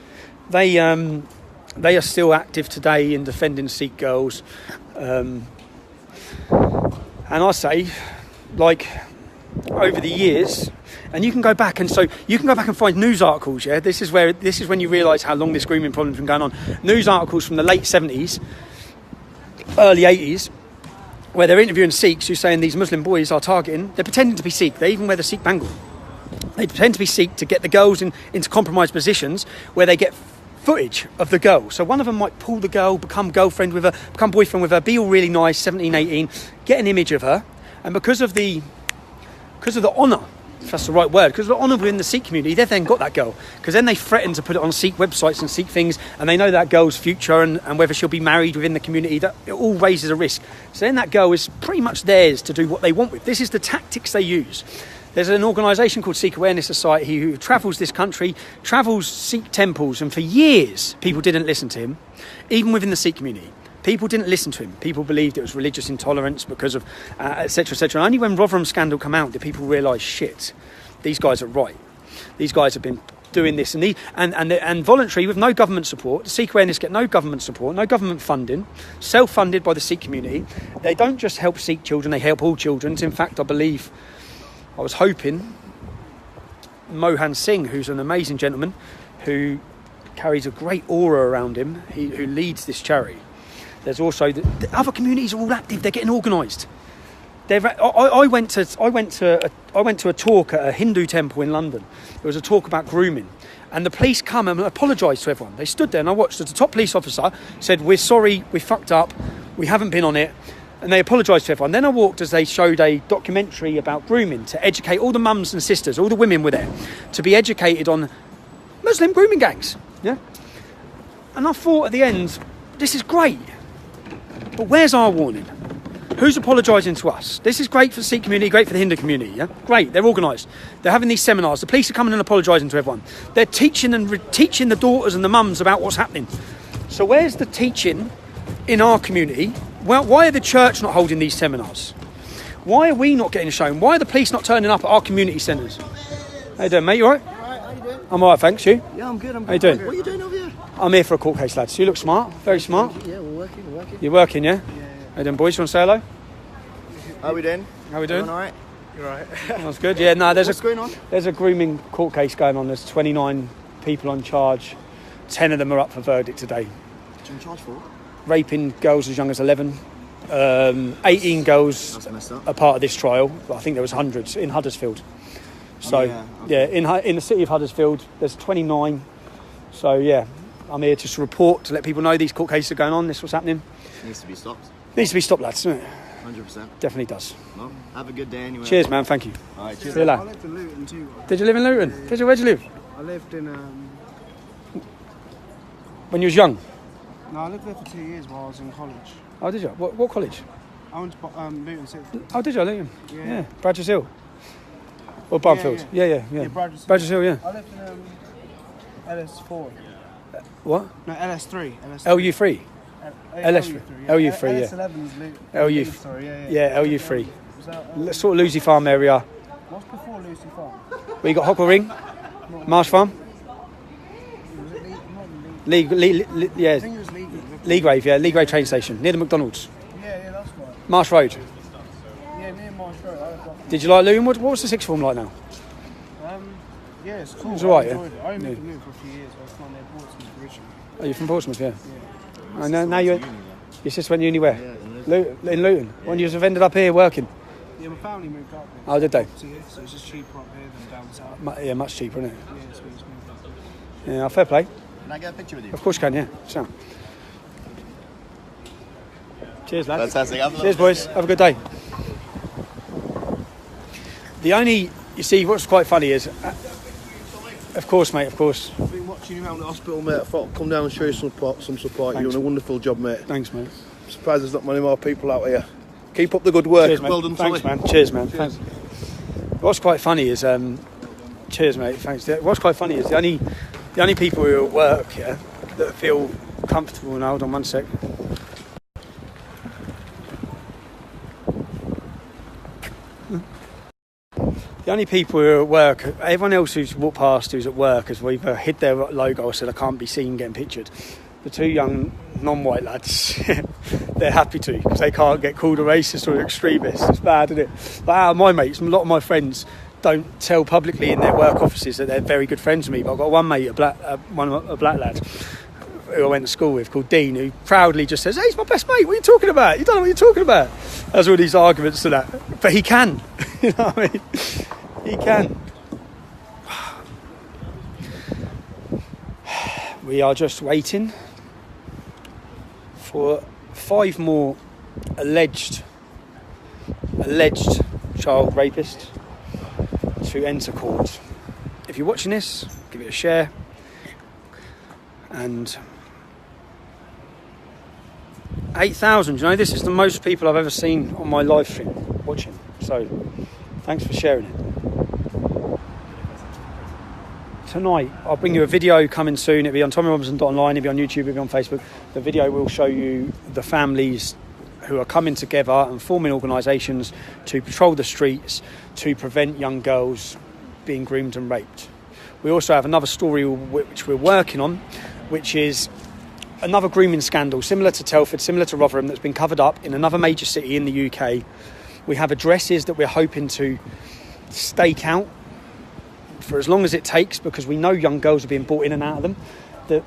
[SPEAKER 1] They are still active today in defending Sikh girls. And I say, like, over the years, and you can go back and find news articles. Yeah, this is when you realise how long this grooming problem's been going on. News articles from the late 70s, early 80s, where they're interviewing Sikhs who are saying these Muslim boys are targeting. They're pretending to be Sikh. They even wear the Sikh bangle. They pretend to be Sikh to get the girls into compromised positions where they get footage of the girl. So one of them might pull the girl, become girlfriend with her, become boyfriend with her, be all really nice, 17, 18, get an image of her, and because of the honour, if that's the right word, because of the honour within the Sikh community, they've then got that girl. Because then they threaten to put it on Sikh websites and Sikh things, and they know that girl's future and whether she'll be married within the community. That it all raises a risk. So then that girl is pretty much theirs to do what they want with. This is the tactics they use. There's an organisation called Sikh Awareness Society who travels this country, travels Sikh temples, and for years people didn't listen to him, even within the Sikh community. People didn't listen to him. People believed it was religious intolerance because of etc, etc. And only when Rotherham scandal came out did people realise, shit, these guys are right. These guys have been doing this and voluntary with no government support. Sikh Awareness get no government support, no government funding, self-funded by the Sikh community. They don't just help Sikh children, they help all children. In fact, I was hoping Mohan Singh, who's an amazing gentleman who carries a great aura around him, who leads this charity. There's also the other communities are all active. They're getting organised. I went to a talk at a Hindu temple in London. There was a talk about grooming, and the police come and apologised to everyone. They stood there, and I watched as the top police officer said, "We're sorry, we fucked up. We haven't been on it." And they apologised to everyone. Then I walked as they showed a documentary about grooming to educate all the mums and sisters, all the women were there, to be educated on Muslim grooming gangs. Yeah. And I thought at the end, this is great. But where's our warning? Who's apologising to us? This is great for the Sikh community, great for the Hindu community, yeah? Great, they're organised. They're having these seminars. The police are coming and apologising to everyone. They're teaching and teaching the daughters and the mums about what's happening. So where's the teaching in our community? Well, why are the church not holding these seminars? Why are we not getting shown? Why are the police not turning up at our community centres? How you doing, mate? You all right?
[SPEAKER 5] Alright, how you doing?
[SPEAKER 1] I'm all right, thanks. You?
[SPEAKER 5] Yeah, I'm good.
[SPEAKER 1] How you doing?
[SPEAKER 5] What are you doing over here?
[SPEAKER 1] I'm here for a court case, lads. You look smart. Very smart.
[SPEAKER 5] Yeah, we're working.
[SPEAKER 1] You're working, yeah? How you doing, boys? You want to say hello?
[SPEAKER 4] How we doing?
[SPEAKER 1] How we doing?
[SPEAKER 4] All right.
[SPEAKER 5] You're right.
[SPEAKER 1] That's good. Yeah, no,
[SPEAKER 4] What's going on?
[SPEAKER 1] There's a grooming court case going on. There's 29 people on charge. 10 of them are up for verdict today.
[SPEAKER 4] What you in charge for?
[SPEAKER 1] Raping girls as young as 11. 18 girls
[SPEAKER 4] That's messed up.
[SPEAKER 1] are part of this trial. I think there was hundreds in Huddersfield. So, in the city of Huddersfield, there's 29. So, yeah, I'm here just to report, to let people know these court cases are going on. This is what's happening.
[SPEAKER 4] Needs to be stopped.
[SPEAKER 1] Needs to be stopped, lads, doesn't it?
[SPEAKER 4] 100%.
[SPEAKER 1] Definitely does.
[SPEAKER 4] Well, have a good day anyway.
[SPEAKER 1] Cheers, man. Thank you.
[SPEAKER 4] All right, cheers.
[SPEAKER 1] See you
[SPEAKER 5] I
[SPEAKER 1] later.
[SPEAKER 5] lived in Luton too.
[SPEAKER 1] Did you live in Luton?
[SPEAKER 5] Yeah.
[SPEAKER 1] Did you? Where'd you live?
[SPEAKER 5] I lived in
[SPEAKER 1] When you was young?
[SPEAKER 5] no, I lived there for 2 years while I was in college.
[SPEAKER 1] Oh, did you? What college?
[SPEAKER 5] I went to Luton City.
[SPEAKER 1] Oh, did you? Luton?
[SPEAKER 5] Yeah.
[SPEAKER 1] Bradgers Hill? Or Barfield? Yeah. Bradgers Hill, yeah.
[SPEAKER 5] I lived in LS4.
[SPEAKER 1] What?
[SPEAKER 5] No, LS3.
[SPEAKER 1] LU3? LS3. LU3, yeah.
[SPEAKER 5] LS11 is Luton.
[SPEAKER 1] LU.
[SPEAKER 5] Sorry, yeah.
[SPEAKER 1] Yeah, LU3.
[SPEAKER 5] Was that,
[SPEAKER 1] Sort of Lucy Farm area.
[SPEAKER 5] what's before Lucy Farm?
[SPEAKER 1] Where you got Hockle Ring? Marsh Farm?
[SPEAKER 5] Was it not
[SPEAKER 1] Yeah,
[SPEAKER 5] I think it was legal.
[SPEAKER 1] Leagrave, yeah, Leagrave train station, near the McDonald's.
[SPEAKER 5] Yeah, that's right.
[SPEAKER 1] Marsh Road.
[SPEAKER 5] Yeah, near Marsh Road. I got-
[SPEAKER 1] Did you like Luton? What was the sixth form like now?
[SPEAKER 5] Yeah, it's cool.
[SPEAKER 1] It's alright,
[SPEAKER 5] I
[SPEAKER 1] yeah?
[SPEAKER 5] enjoyed it. I only lived in Luton for a few years. I was from near Portsmouth originally.
[SPEAKER 1] Oh, you're from Portsmouth, yeah.
[SPEAKER 5] Yeah.
[SPEAKER 1] I know, now your sister went to uni where?
[SPEAKER 4] Yeah,
[SPEAKER 1] In Luton. When you have ended up here working?
[SPEAKER 5] Yeah, my family moved up here.
[SPEAKER 1] Oh, did they?
[SPEAKER 5] So, yeah, so it's just cheaper up here than down south.
[SPEAKER 1] Yeah, much cheaper, isn't it?
[SPEAKER 5] Yeah, it's really smooth.
[SPEAKER 1] Yeah, fair play.
[SPEAKER 4] Can I get a picture with you?
[SPEAKER 1] Of course you can, yeah. So. Cheers, lads.
[SPEAKER 4] Fantastic. Have a
[SPEAKER 1] Cheers, boys. Have a good day. You see, what's quite funny is, of course, mate, of course.
[SPEAKER 7] I've been watching you around the hospital, mate. I thought I'd come down and show you some support. You're doing a wonderful job, mate.
[SPEAKER 1] Thanks, mate.
[SPEAKER 7] I'm surprised there's not many more people out here. Keep up the good work.
[SPEAKER 1] Cheers, mate.
[SPEAKER 7] Well done,
[SPEAKER 1] Thanks,
[SPEAKER 7] Tommy.
[SPEAKER 1] man. Cheers, man. Thanks. What's quite funny is, cheers, mate. Thanks. What's quite funny is the only people who are at work here that feel comfortable. Now, hold on one sec. The only people who are at work, everyone else who's walked past who's at work has either hid their logo or said I can't be seen getting pictured. The two young non-white lads, they're happy to because they can't get called a racist or an extremist. It's bad, isn't it? But out of my mates, a lot of my friends don't tell publicly in their work offices that they're very good friends with me. But I've got one mate, a black lad, who I went to school with, called Dean, who proudly just says, "Hey, he's my best mate. What are you talking about? You don't know what you're talking about." There's all these arguments to that, but he can. You know what I mean? He can. We are just waiting for 5 more alleged child rapists to enter court. If you're watching this, give it a share. And 8,000, you know, this is the most people I've ever seen on my live stream watching. So, thanks for sharing it. Tonight, I'll bring you a video coming soon. It'll be on TommyRobinson.online, it'll be on YouTube, it'll be on Facebook. The video will show you the families who are coming together and forming organisations to patrol the streets to prevent young girls being groomed and raped. We also have another story which we're working on, which is another grooming scandal similar to Telford, similar to Rotherham, that's been covered up in another major city in the UK. We have addresses that we're hoping to stake out for as long as it takes, because we know young girls are being brought in and out of them. The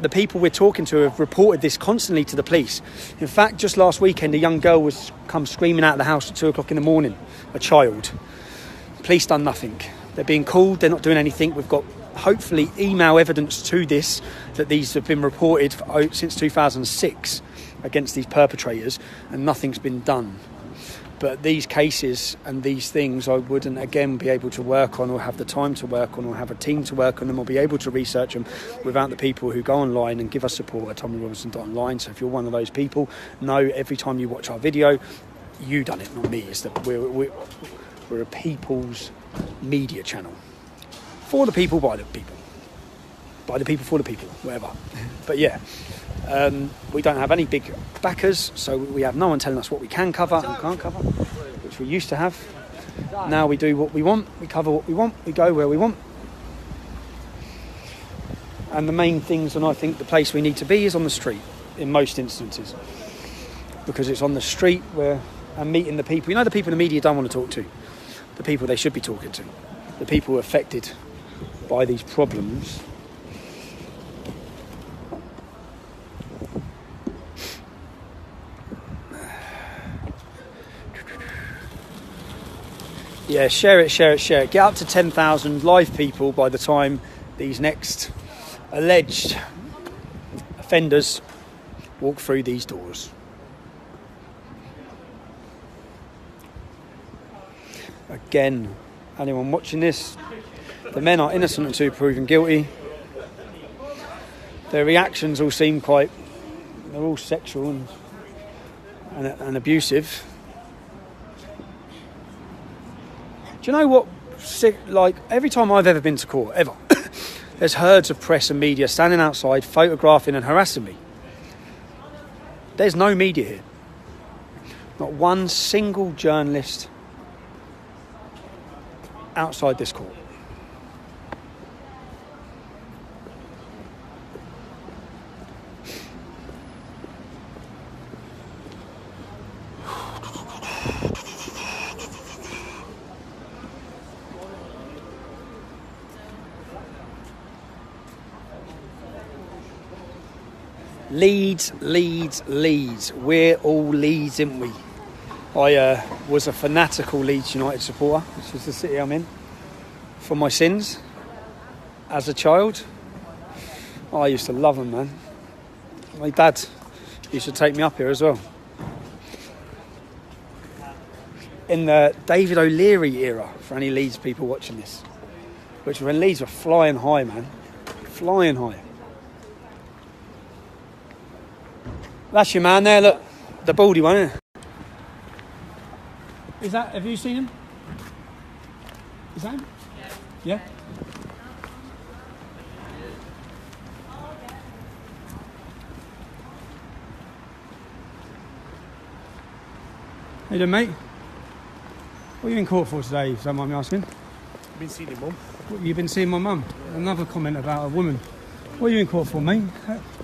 [SPEAKER 1] people we're talking to have reported this constantly to the police. In fact, just last weekend, a young girl was come screaming out of the house at 2 o'clock in the morning, a child. Police done nothing. They're being called, they're not doing anything. We've got hopefully email evidence to this, that these have been reported since 2006 against these perpetrators, and nothing's been done. But these cases and these things I wouldn't again be able to work on, or have the time to work on, or have a team to work on them, or be able to research them without the people who go online and give us support at TommyRobinson.online. So if you're one of those people, know every time you watch our video, you done it, not me. It's that we're a people's media channel. For the people, by the people. By the people, for the people, whatever. But yeah, we don't have any big backers, so we have no one telling us what we can cover and can't cover, which we used to have. Now we do what we want, we cover what we want, we go where we want. And the main things, and I think the place we need to be, is on the street, in most instances. Because it's on the street where I'm meeting the people. You know, the people the media don't want to talk to. The people they should be talking to. The people affected by these problems. Yeah, share it. Get up to 10,000 live people by the time these next alleged offenders walk through these doors. Again, anyone watching this, the men are innocent until proven guilty. Their reactions all seem they're all sexual and abusive. Do you know what, like, every time I've ever been to court, ever, there's herds of press and media standing outside, photographing and harassing me. There's no media here. Not one single journalist outside this court. Leeds. We're all Leeds, aren't we? I was a fanatical Leeds United supporter, which is the city I'm in, for my sins. As a child, I used to love them, man. My dad used to take me up here as well. In the David O'Leary era, for any Leeds people watching this, which when Leeds were flying high, man. Flying high. That's your man there, look. The baldy one, isn't it? Is that, have you seen him? Is that him? Yeah? How you doing, mate? What are you in court for today, if you don't mind me asking?
[SPEAKER 5] I've been seeing your mum.
[SPEAKER 1] You've been seeing my mum? Another comment about a woman. What are you in court for, mate?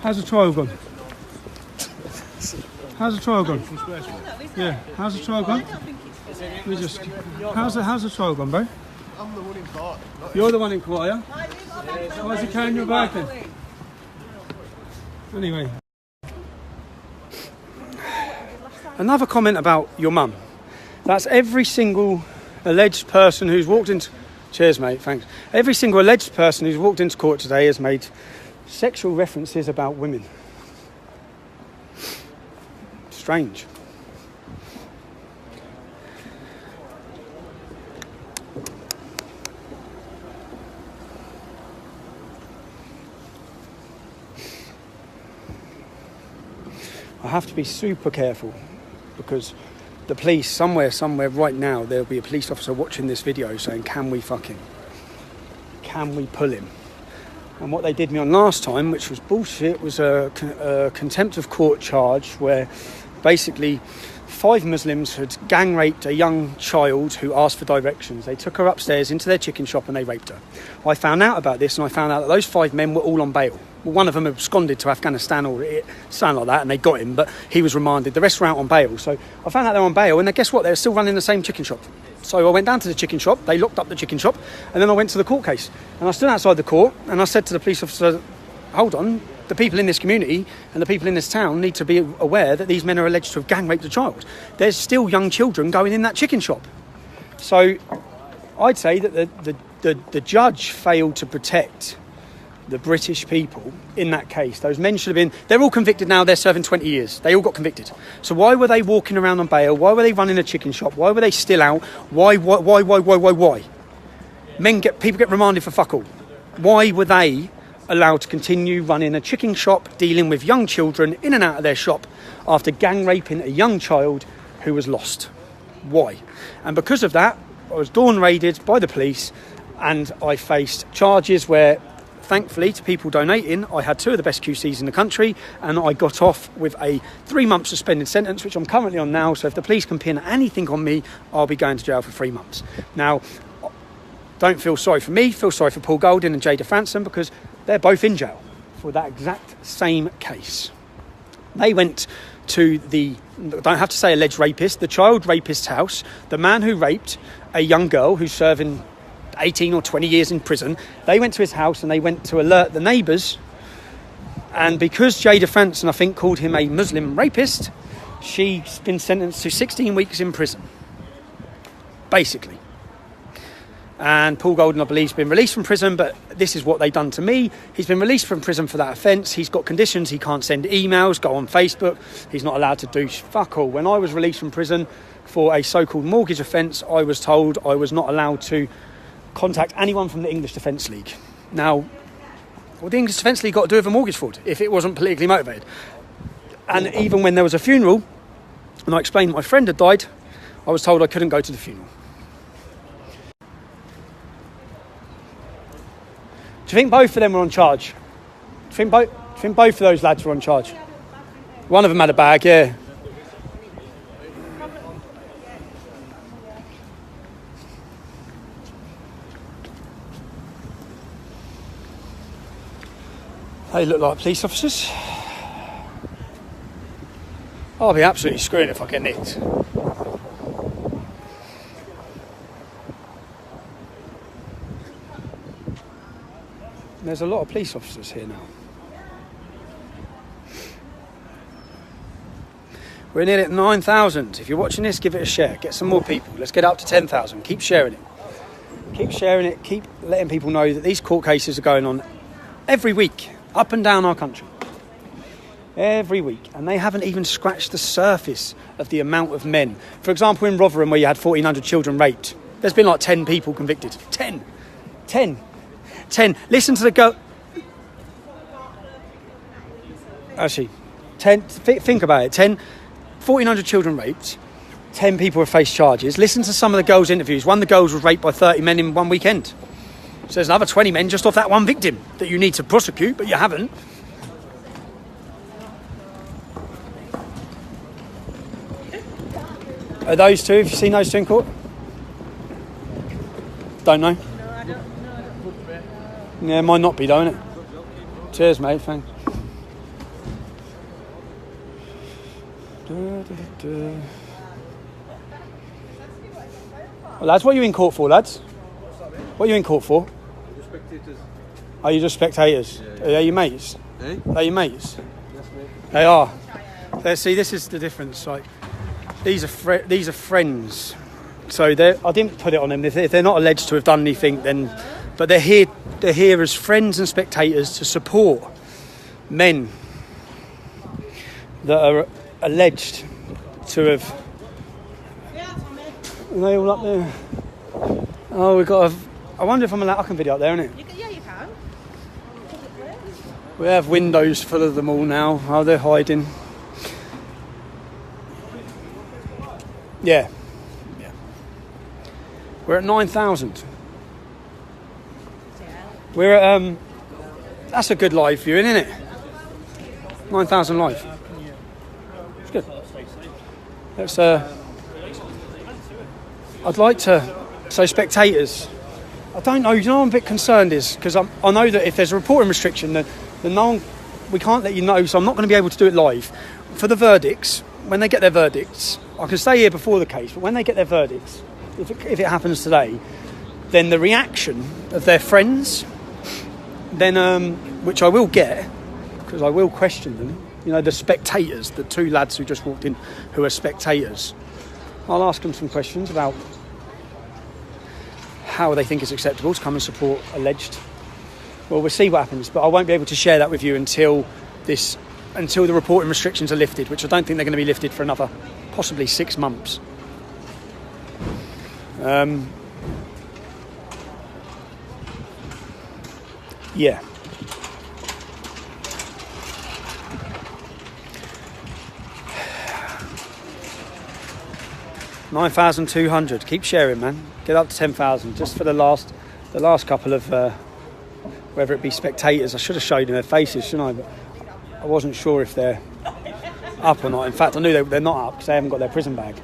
[SPEAKER 1] How's the trial gone? How's the trial gone? Yeah, how's the trial gone? How's the trial gone, bro?
[SPEAKER 7] I'm the one in court.
[SPEAKER 1] You're the one in court, are you? Why is he carrying your bag then? Anyway. Another comment about your mum. That's every single alleged person who's walked into... Cheers, mate, thanks. Every single alleged person who's walked into court today has made sexual references about women. Strange. I have to be super careful because the police, somewhere right now, there'll be a police officer watching this video saying, can we fuck him? Can we pull him? And what they did me on last time, which was bullshit, was a contempt of court charge where basically 5 Muslims had gang raped a young child who asked for directions. They took her upstairs into their chicken shop and they raped her. I found out about this and I found out that those 5 men were all on bail. Well, one of them absconded to Afghanistan or something like that and they got him, but he was remanded. The rest were out on bail. So I found out they were on bail and guess what? They were still running the same chicken shop. So I went down to the chicken shop, they locked up the chicken shop, and then I went to the court case. And I stood outside the court and I said to the police officer, hold on, the people in this community and the people in this town need to be aware that these men are alleged to have gang raped a child. There's still young children going in that chicken shop. So I'd say that the judge failed to protect the British people in that case. Those men should have been... They're all convicted now, they're serving 20 years. They all got convicted. So why were they walking around on bail? Why were they running a chicken shop? Why were they still out? Why? People get remanded for fuck all. Why were they allowed to continue running a chicken shop, dealing with young children in and out of their shop after gang raping a young child who was lost? Why? And because of that, I was dawn raided by the police and I faced charges where, thankfully, to people donating, I had 2 of the best QCs in the country and I got off with a 3-month suspended sentence, which I'm currently on now. So if the police can pin anything on me, I'll be going to jail for 3 months. Now, don't feel sorry for me, feel sorry for Paul Golding and Jada Franson because they're both in jail for that exact same case. They went to the, don't have to say alleged rapist, the child rapist's house, the man who raped a young girl who's serving 18 or 20 years in prison. They went to his house and they went to alert the neighbours. And because Jada Franson, I think, called him a Muslim rapist, she's been sentenced to 16 weeks in prison. Basically. And Paul Golding, I believe, has been released from prison, but this is what they've done to me. He's been released from prison for that offence. He's got conditions. He can't send emails, go on Facebook. He's not allowed to do fuck all. When I was released from prison for a so-called mortgage offence, I was told I was not allowed to contact anyone from the English Defence League. Now, what the English Defence League got to do with a mortgage fraud if it wasn't politically motivated? And even when there was a funeral, and I explained that my friend had died, I was told I couldn't go to the funeral. Do you think both of them were on charge? Do you think both of those lads were on charge? One of them had a bag, yeah. They look like police officers. I'll be absolutely screwed if I get nicked. There's a lot of police officers here now. We're nearly at 9,000. If you're watching this, give it a share. Get some more people. Let's get up to 10,000. Keep sharing it. Keep sharing it. Keep letting people know that these court cases are going on every week, up and down our country. Every week. And they haven't even scratched the surface of the amount of men. For example, in Rotherham, where you had 1,400 children raped, there's been like 10 people convicted. 10. 10. Listen to the go. Actually, 10. Think about it. 1,400 children raped. 10 people have faced charges. Listen to some of the girls' interviews. One of the girls was raped by 30 men in one weekend. So there's another 20 men just off that one victim that you need to prosecute, but you haven't. Are those two? Have you seen those two in court? Don't know. Yeah, it might not be, don't it? Cheers, mate. Thanks. Well, lads, what are you in court for, lads? What are you in court for?
[SPEAKER 7] Spectators.
[SPEAKER 1] Are you just spectators?
[SPEAKER 7] Yeah.
[SPEAKER 1] Are they your mates?
[SPEAKER 7] Eh?
[SPEAKER 1] Are they your mates?
[SPEAKER 7] Yes, mate.
[SPEAKER 1] They are. See, this is the difference. Like, these are friends. So I didn't put it on them. If they're not alleged to have done anything, then, but they're here as friends and spectators to support men that are alleged to have. Are they all up there? Oh, we've got. I wonder if I'm allowed. I can video up there, innit?
[SPEAKER 6] Yeah, you can.
[SPEAKER 1] We have windows full of them all now. Oh, they're hiding. Yeah. We're at 9,000. We're at, that's a good live viewing, isn't it? 9,000 live. It's good. Let's, I'd like to, so spectators, I don't know, you know what I'm a bit concerned is, because I know that if there's a reporting restriction, then no one, we can't let you know, so I'm not going to be able to do it live. For the verdicts, when they get their verdicts, I can stay here before the case, but when they get their verdicts, if it happens today, then the reaction of their friends, then which I will get, because I will question them, you know, the spectators, the two lads who just walked in who are spectators, I'll ask them some questions about how they think it's acceptable to come and support alleged. Well, we'll see what happens, but I won't be able to share that with you until the reporting restrictions are lifted, which I don't think they're going to be lifted for another possibly 6 months. Yeah. $9,200. Keep sharing, man. Get up to 10,000 just for the last couple of whether it be spectators. I should have showed them their faces, shouldn't I? But I wasn't sure if they're up or not. In fact, I knew they're not up because they haven't got their prison bag.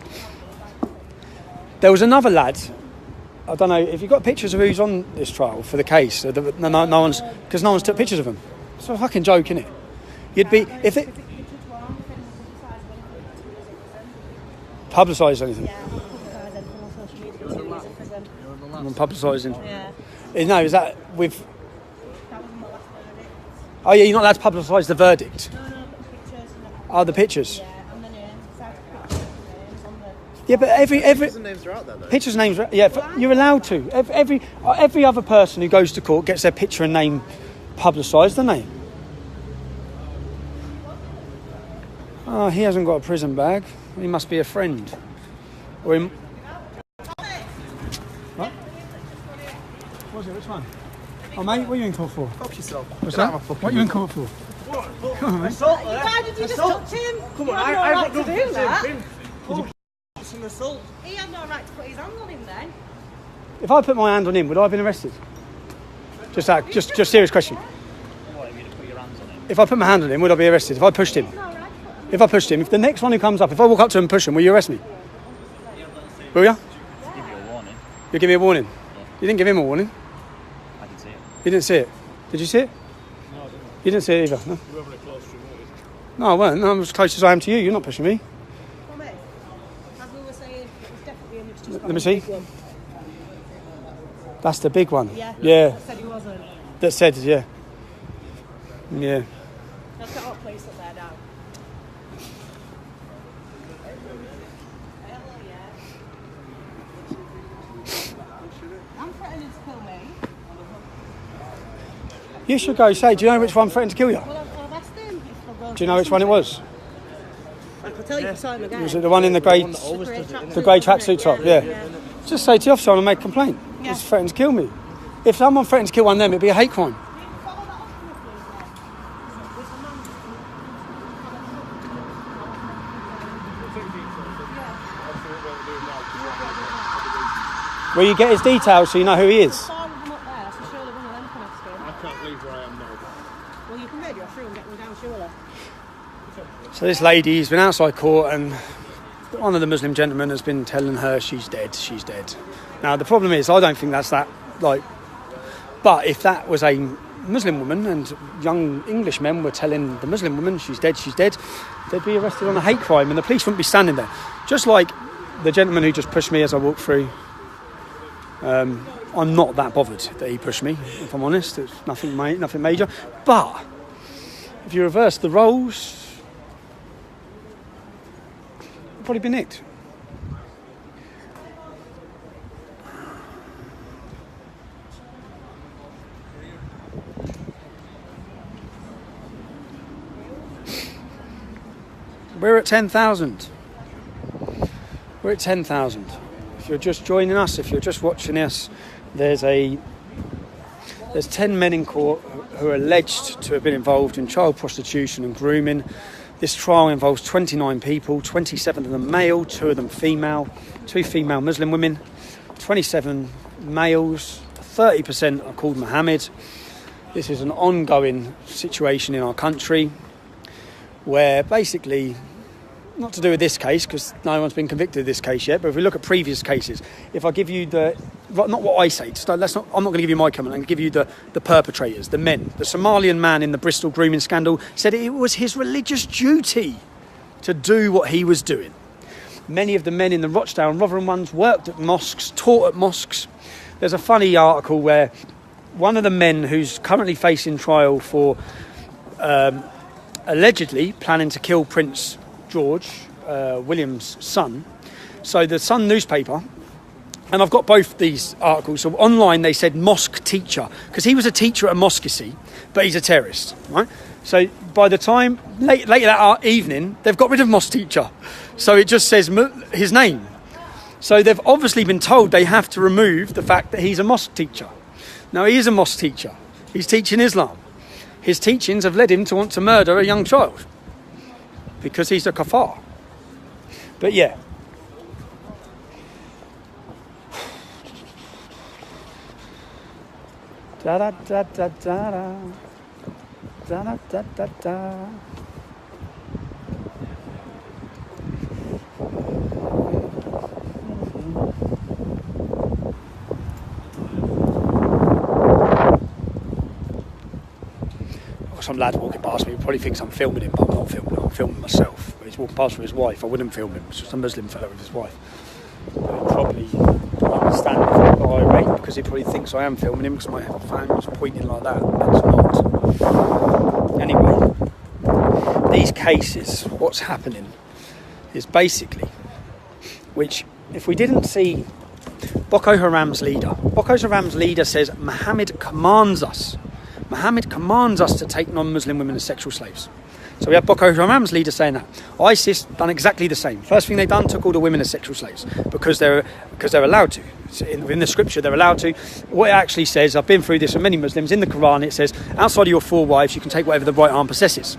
[SPEAKER 1] There was another lad. I don't know if you've got pictures of who's on this trial for the case. No one's took pictures of them. It's a fucking joke, isn't it? You'd be if it publicise anything. I'm publicising. Yeah. No, is that with? Oh yeah, you're not allowed to publicise the verdict.
[SPEAKER 6] No, but the pictures.
[SPEAKER 1] Oh, the pictures.
[SPEAKER 6] Yeah, and the names. Names on the.
[SPEAKER 1] Yeah, but every
[SPEAKER 4] Pictures and names are out there, though.
[SPEAKER 1] pictures, names. Yeah, you're allowed to. Every other person who goes to court gets their picture and name publicised, don't they? Oh, he hasn't got a prison bag. He must be a friend. Or him. What? What's it? Which one? Oh, mate, what are you in court for?
[SPEAKER 7] Help yourself.
[SPEAKER 1] What's that? What are you in court for? Come on, mate.
[SPEAKER 6] Why did you just touch him?
[SPEAKER 5] Come on,
[SPEAKER 6] You had no
[SPEAKER 5] I
[SPEAKER 6] right
[SPEAKER 5] got
[SPEAKER 6] to
[SPEAKER 5] no
[SPEAKER 6] do that.
[SPEAKER 5] It's an assault.
[SPEAKER 6] He had no right to put his hand on him then.
[SPEAKER 1] If I put my hand on him, would I have been arrested? Just serious question.
[SPEAKER 2] What, you to put your hands on him?
[SPEAKER 1] If I put my hand on him, would I be arrested? If I pushed him? If the next one who comes up, if I walk up to him and push him, will you arrest me? Will you?
[SPEAKER 2] Give you a warning.
[SPEAKER 1] You'll give me a warning? You didn't give him a warning?
[SPEAKER 2] I didn't see it.
[SPEAKER 1] You didn't see it? Did you see it?
[SPEAKER 2] No, I didn't.
[SPEAKER 1] You didn't see it either, no?
[SPEAKER 3] You weren't very close to him, were you?
[SPEAKER 1] No, I weren't. No, I'm as close as I am to you. You're not pushing me.
[SPEAKER 6] Come in. As we were saying, it was definitely him. It's just
[SPEAKER 1] Let me see. That's the big one.
[SPEAKER 6] Yeah.
[SPEAKER 1] Yeah.
[SPEAKER 6] I said he wasn't.
[SPEAKER 1] That said, yeah. Yeah.
[SPEAKER 6] Let's get our place up there now. I'm threatening to kill me.
[SPEAKER 1] You should go say, do you know which one threatened to kill you?
[SPEAKER 6] Well, I've asked him if I'm going
[SPEAKER 1] Do you know which one it was?
[SPEAKER 6] I could tell you if I saw him again.
[SPEAKER 1] Was it the one in the grey tracksuit top? Yeah. Just say to the officer, I'm going to make a complaint.
[SPEAKER 6] Yeah.
[SPEAKER 1] He's threatened to kill me. If someone threatened to kill one of them, it'd be a hate crime. Will you get his details so you know who he is?
[SPEAKER 6] Four of them up there, so surely one of them can ask him.
[SPEAKER 3] I can't leave where I am now.
[SPEAKER 6] Well, you can radio through and get them down, surely.
[SPEAKER 1] So this lady's been outside court and one of the Muslim gentlemen has been telling her she's dead, she's dead. Now the problem is, I don't think that's that, but if that was a Muslim woman and young English men were telling the Muslim woman she's dead, they'd be arrested on a hate crime and the police wouldn't be standing there. Just like the gentleman who just pushed me as I walked through. I'm not that bothered that he pushed me, if I'm honest. It's nothing major. But if you reverse the roles, you'll probably be nicked. We're at 10,000. We're at 10,000. If you're just joining us, if you're just watching us, there's 10 men in court who are alleged to have been involved in child prostitution and grooming. This trial involves 29 people, 27 of them male, 2 of them female, 2 female Muslim women, 27 males, 30% are called Mohammed. This is an ongoing situation in our country where basically, not to do with this case because no one's been convicted of this case yet, but if we look at previous cases, if I give you not what I say, I'm not going to give you my comment, I'm going to give you the perpetrators, the men. The Somalian man in the Bristol grooming scandal said it was his religious duty to do what he was doing. Many of the men in the Rochdale and Rotherham ones worked at mosques, taught at mosques. There's a funny article where one of the men who's currently facing trial for allegedly planning to kill Prince George, William's son. So the Sun newspaper, and I've got both these articles. So online they said mosque teacher, because he was a teacher at a mosque, you see, but he's a terrorist, right? So by the time, late that evening, they've got rid of mosque teacher. So it just says his name. So they've obviously been told they have to remove the fact that he's a mosque teacher. Now he is a mosque teacher. He's teaching Islam. His teachings have led him to want to murder a young child. Because he's a kafar. But yeah. Da da da da da da. Da da da da da. Some lad walking past me probably thinks I'm filming him, but I'm not filming him. I'm filming myself. He's walking past with his wife. I wouldn't film him. It's just a Muslim fellow with his wife. But he'll probably understand if I'm irate because he probably thinks I am filming him because my phone was pointing like that. It's not. Anyway, these cases, what's happening is basically, which if we didn't see Boko Haram's leader says Muhammad commands us to take non-Muslim women as sexual slaves. So we have Boko Haram's leader saying that. ISIS done exactly the same. First thing they done, took all the women as sexual slaves because they're allowed to. In the scripture, they're allowed to. What it actually says, I've been through this with many Muslims, in the Quran it says, outside of your 4 wives, you can take whatever the right arm possesses,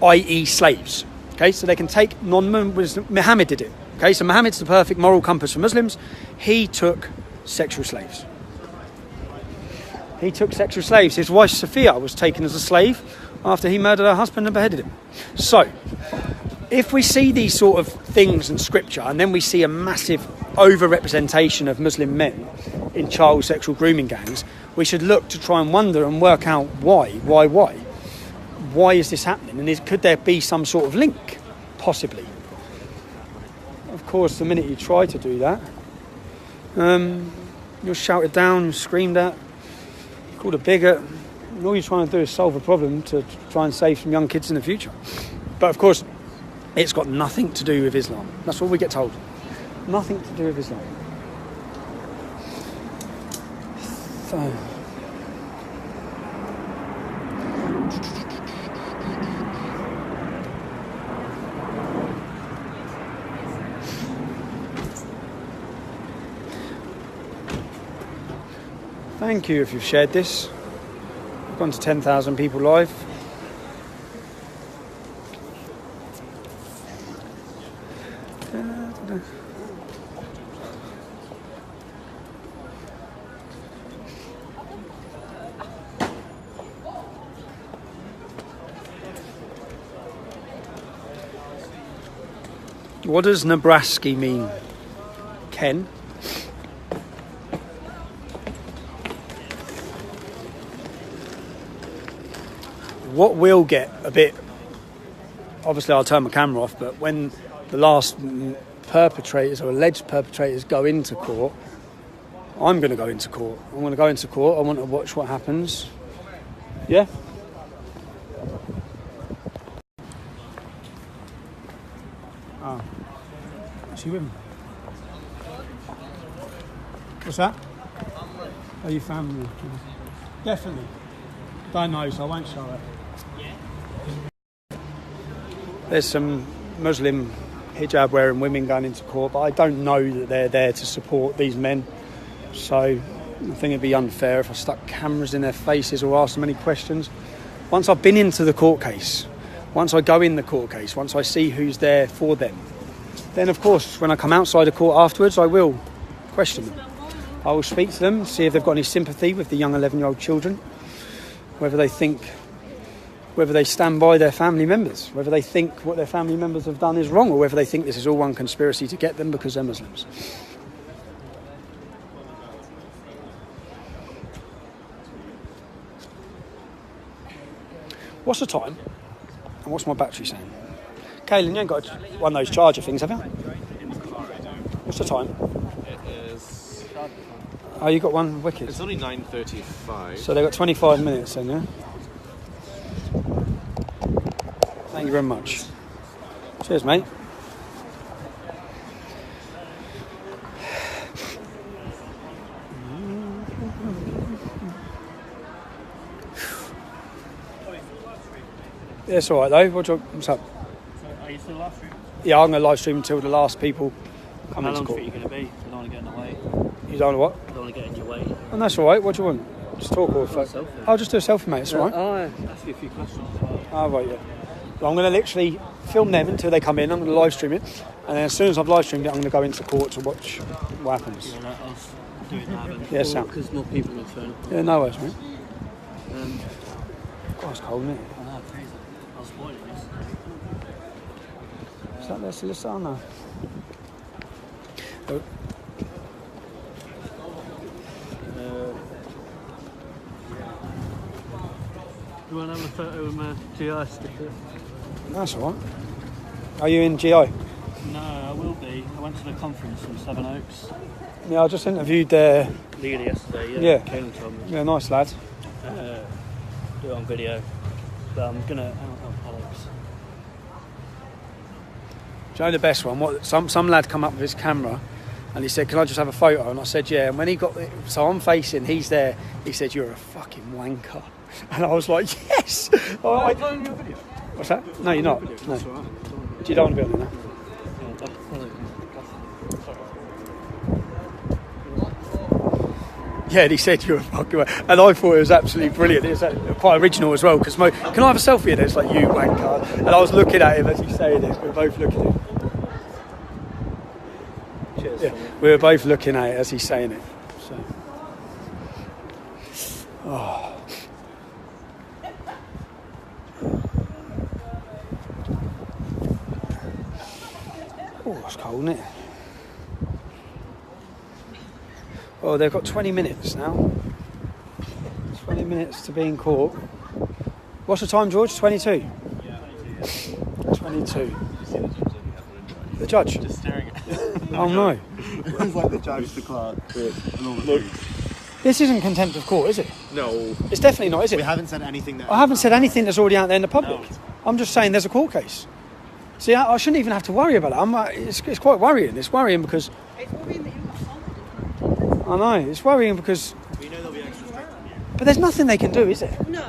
[SPEAKER 1] i.e. slaves. Okay, so they can take non-Muslim. Muhammad did it. Okay, so Muhammad's the perfect moral compass for Muslims. He took sexual slaves. He took sexual slaves. His wife Sophia was taken as a slave after he murdered her husband and beheaded him. So, if we see these sort of things in scripture and then we see a massive over-representation of Muslim men in child sexual grooming gangs, we should look to try and wonder and work out why. why is this happening? And could there be some sort of link? Possibly. Of course, the minute you try to do that, you're shouted down, screamed at, called a bigot, and all you're trying to do is solve a problem to try and save some young kids in the future. But of course, it's got nothing to do with Islam. That's what we get told. Nothing to do with Islam. So... Thank you if you've shared this. We've gone to 10,000 people live. What does Nebraska mean, Ken? What will get a bit... Obviously, I'll turn my camera off, but when the last perpetrators or alleged perpetrators go into court, I'm going to go into court. I'm going to go into court. I want to watch what happens. Yeah? Oh. Is she with me? What's that? Are you family? Definitely. Don't know, so I won't show her. There's some Muslim hijab wearing women going into court, but I don't know that they're there to support these men. So I think it'd be unfair if I stuck cameras in their faces or asked them any questions. Once I've been into the court case, once I go in the court case, once I see who's there for them, then of course when I come outside the court afterwards, I will question them. I will speak to them, see if they've got any sympathy with the young 11-year-old children, whether they stand by their family members, whether they think what their family members have done is wrong, or whether they think this is all one conspiracy to get them because they're Muslims. What's the time? And what's my battery saying? Kaylin, you ain't got one of those charger things, have you? What's the time?
[SPEAKER 3] It is...
[SPEAKER 1] Oh, you got one wicked.
[SPEAKER 3] It's only 9:35.
[SPEAKER 1] So they've got 25 minutes then, yeah? Thank you very much. Cheers, mate. Yeah, it's all right though. What's up?
[SPEAKER 2] So, are you still live streaming?
[SPEAKER 1] Yeah, I'm going to live stream until the last people come
[SPEAKER 2] How
[SPEAKER 1] into
[SPEAKER 2] long
[SPEAKER 1] court.
[SPEAKER 2] are you going to be? I don't want to get in the way.
[SPEAKER 1] You don't want what?
[SPEAKER 2] I don't want to get in your way.
[SPEAKER 1] And that's all right. What do you want? Just talk or...
[SPEAKER 2] Selfie.
[SPEAKER 1] I'll just do a selfie, mate. It's all right.
[SPEAKER 2] I'll ask you a few questions as well.
[SPEAKER 1] Oh, right, yeah. Well, I'm going to literally film them until they come in. I'm going to live stream it. And then as soon as I've live streamed it, I'm going to go into court to watch what happens.
[SPEAKER 2] Yeah, let us do it now then.
[SPEAKER 1] Yeah, Sam.
[SPEAKER 2] Because more people will turn up.
[SPEAKER 1] Yeah, no worries, mate.
[SPEAKER 2] Um,
[SPEAKER 1] God, it's cold, isn't it?
[SPEAKER 2] I know, crazy. I was spoiling this.
[SPEAKER 1] Is that their solicitor? Oh, no. Oh.
[SPEAKER 2] Do you want to have a photo with my GI sticker?
[SPEAKER 1] That's all right. Are you in GI?
[SPEAKER 2] No, I will be. I went to the conference in Seven Oaks.
[SPEAKER 1] Yeah, I just interviewed their...
[SPEAKER 2] Leader yesterday,
[SPEAKER 1] Yeah.
[SPEAKER 2] Caelan told me.
[SPEAKER 1] Yeah, nice lad.
[SPEAKER 2] Do it on video. But I'm going to... Alex.
[SPEAKER 1] Do you know the best one? What some lad come up with his camera and he said, "Can I just have a photo?" And I said, "Yeah." And when he got it, so I'm facing, he's there. He said, "You're a fucking wanker," and I was like, "Yes."
[SPEAKER 2] Oh, I'm on your video.
[SPEAKER 1] What's that? No, you're not. No.
[SPEAKER 2] That's all right.
[SPEAKER 1] Do you don't want to be on there now? Yeah, and he said you're a fucking wanker. And I thought it was absolutely brilliant. It was quite original as well, because can I have a selfie? And it's like, "You wanker." And I was looking at him as he's saying it. We were both looking at him.
[SPEAKER 2] Cheers.
[SPEAKER 1] Yeah, we were both looking at it as he's saying it. So. Oh. Oh, it's cold, isn't it? Oh, they've got 20 minutes now. 20 minutes to be in court. What's the time, George? 22? 22. The judge?
[SPEAKER 3] Just staring at
[SPEAKER 1] Oh no.
[SPEAKER 4] It's like the judge, the clerk, and all the
[SPEAKER 3] Look.
[SPEAKER 4] food.
[SPEAKER 1] This isn't contempt of court, is it?
[SPEAKER 3] No.
[SPEAKER 1] It's definitely not, is it?
[SPEAKER 4] We haven't said anything that...
[SPEAKER 1] I haven't said anything that's already out there in the public.
[SPEAKER 3] No.
[SPEAKER 1] I'm just saying there's a court case. See, I shouldn't even have to worry about it. It's quite worrying. It's worrying because...
[SPEAKER 6] It's worrying that you've got assaulted.
[SPEAKER 1] I know, it's worrying because...
[SPEAKER 4] We know there'll be extra strict on you.
[SPEAKER 1] But there's nothing they can do, is there?
[SPEAKER 6] No.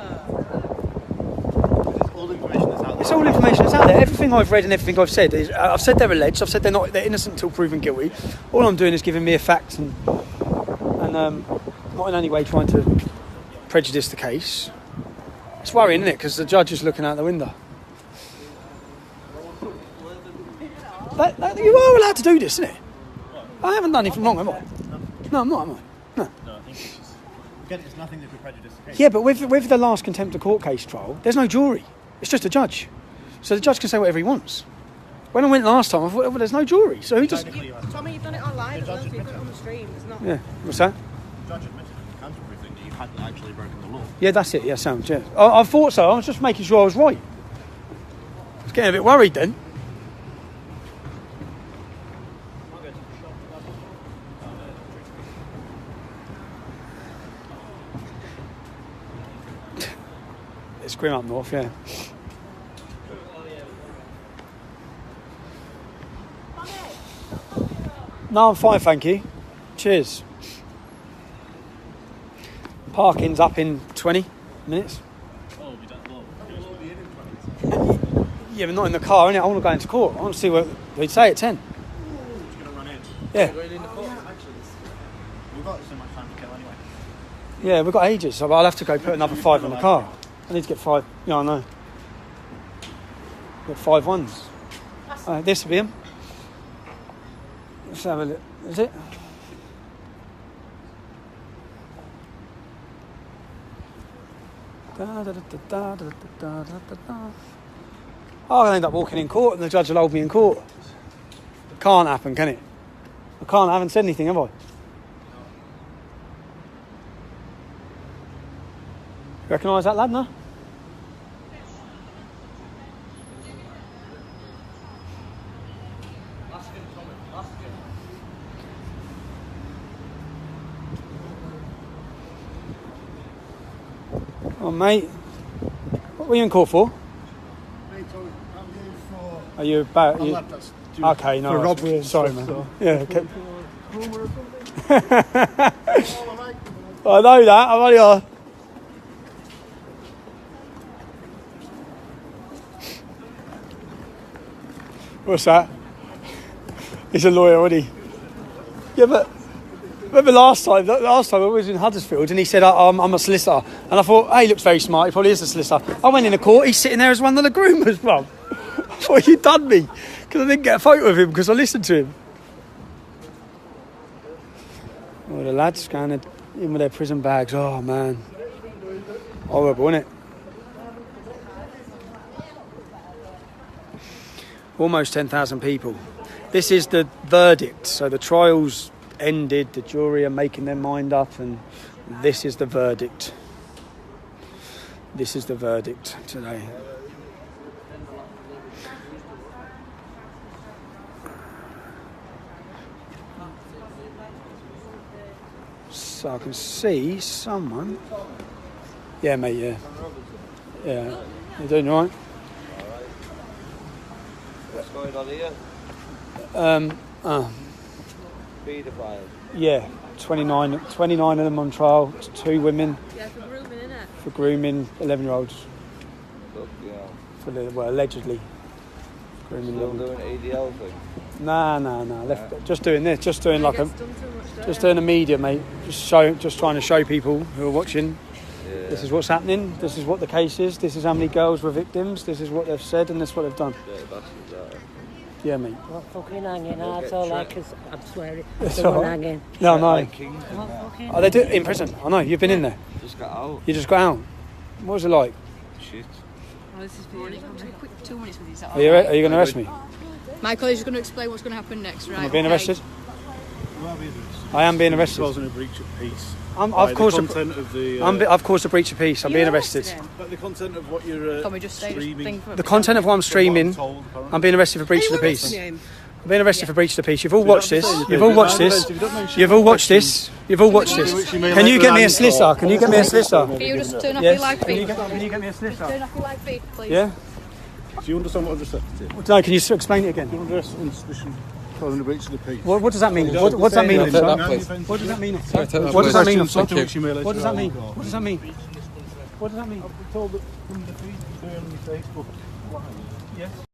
[SPEAKER 4] It's all information that's out there.
[SPEAKER 1] It's all information that's out there. Everything I've read and everything I've said is... I've said they're alleged. I've said they're innocent until proven guilty. All I'm doing is giving me a fact and not in any way trying to prejudice the case. It's worrying, isn't it? Because the judge is looking out the window. You are allowed to do this, isn't it? I haven't done anything wrong, am I? No, I'm not, am I? No.
[SPEAKER 3] No, I think it's just...
[SPEAKER 4] Again, it's nothing that could prejudice the case.
[SPEAKER 1] Yeah, but with the last contempt of court case trial, there's no jury. It's just a judge. So the judge can say whatever he wants. When I went last time, I thought, well, there's no jury. So he just...
[SPEAKER 6] Tommy, you've done it online as well, so you've done it on the stream. It's not...
[SPEAKER 1] Yeah, what's that?
[SPEAKER 4] The judge admitted in the counter briefing that you hadn't actually broken the law.
[SPEAKER 1] Yeah, that's it. Yeah, sounds, yeah. I thought so. I was just making sure I was right. I was getting a bit worried then. It's grim up north, yeah. No, I'm fine, thank you. Cheers. Parking's up in 20 minutes.
[SPEAKER 3] Oh, we don't... Well, we'll be in 20 minutes.
[SPEAKER 1] Yeah, but not in the car, innit? I want to go into court. I want to see what they'd say at 10.
[SPEAKER 4] Just going to run in.
[SPEAKER 1] Yeah.
[SPEAKER 4] We've got so much time to kill anyway.
[SPEAKER 1] Yeah, we've got ages, so I'll have to go put another 5 in the car. I need to get 5. Yeah, I know. Got 5 ones. This will be him. Let's have a look. Is it? I'll end up walking in court and the judge will hold me in court. Can't happen, can it? I haven't said anything, have I? Recognise that lad, no? Oh, mate. What were you in court for? Are you about... You... Okay, no.
[SPEAKER 7] For robbery.
[SPEAKER 1] Sorry, man. Yeah, okay. I know that. I'm only... What's that? He's a lawyer, isn't he? Yeah, but remember last time I was in Huddersfield and he said, I'm a solicitor. And I thought, hey, he looks very smart. He probably is a solicitor. I went in the court. He's sitting there as one of the groomers, bro. I thought, you'd done me. Because I didn't get a photo of him because I listened to him. Oh, the lads going in with their prison bags. Oh, man. Horrible, isn't it? Almost 10,000 people. This is the verdict. So the trial's ended, the jury are making their mind up, and this is the verdict. This is the verdict today. So I can see someone. Yeah, mate, yeah. Yeah. You doing all right?
[SPEAKER 8] What's going on here? Paedophiles.
[SPEAKER 1] Yeah, 29 of them on trial, 2 women.
[SPEAKER 6] Yeah, for grooming, innit?
[SPEAKER 1] For grooming 11-year-olds.
[SPEAKER 8] Look, yeah.
[SPEAKER 1] For allegedly. Grooming
[SPEAKER 8] Still
[SPEAKER 1] 11.
[SPEAKER 8] doing ADL thing.
[SPEAKER 1] Nah. Just doing this. Just doing like just doing a media, mate. Just trying to show people who are watching.
[SPEAKER 8] Yeah.
[SPEAKER 1] This is what's happening. This is what the case is. This is how many girls were victims. This is what they've said, and this is what they've done.
[SPEAKER 8] Yeah, bastards, that.
[SPEAKER 1] Yeah, mate.
[SPEAKER 9] Not fucking hanging, that's all I can... I'm swearing.
[SPEAKER 1] It's
[SPEAKER 9] The one
[SPEAKER 1] all right.
[SPEAKER 9] hanging.
[SPEAKER 1] No.
[SPEAKER 8] Like Kings.
[SPEAKER 9] Not fucking
[SPEAKER 1] Oh, they do it in prison. I know. You've been in there.
[SPEAKER 8] Just got out.
[SPEAKER 1] You just got out. What was it like?
[SPEAKER 8] Shit.
[SPEAKER 10] Oh, this is really quick 2 minutes with these.
[SPEAKER 1] Are you going to arrest me?
[SPEAKER 10] Michael is going to explain what's going to happen next, right?
[SPEAKER 1] Am I being arrested? I am being arrested.
[SPEAKER 4] Causing a breach of peace.
[SPEAKER 1] I've caused
[SPEAKER 4] I've
[SPEAKER 1] caused a breach of peace. I'm being arrested.
[SPEAKER 4] But the content of what you're
[SPEAKER 10] Can we just say
[SPEAKER 4] streaming.
[SPEAKER 1] The content of what I'm streaming, I'm being arrested for breach of the peace. I'm being arrested for breach of the peace. You've all watched this. You've all watched this. You've all watched this. You've all watched this. Can you get me a solicitor? Can you get me a solicitor?
[SPEAKER 10] Can you just turn off your live
[SPEAKER 1] Can
[SPEAKER 10] feed?
[SPEAKER 1] you get me a solicitor?
[SPEAKER 10] Turn off your live feed, please.
[SPEAKER 1] Yeah?
[SPEAKER 4] Do you understand what I've just said to you?
[SPEAKER 1] No, can you explain it again?
[SPEAKER 4] You're under suspicion causing a breach of the peace.
[SPEAKER 1] What does that mean? What does that mean? What does that mean? What does that mean? What does that mean? What does that mean? What does that mean?
[SPEAKER 4] I've been told that from the feed you're doing on your Facebook.
[SPEAKER 1] Yes.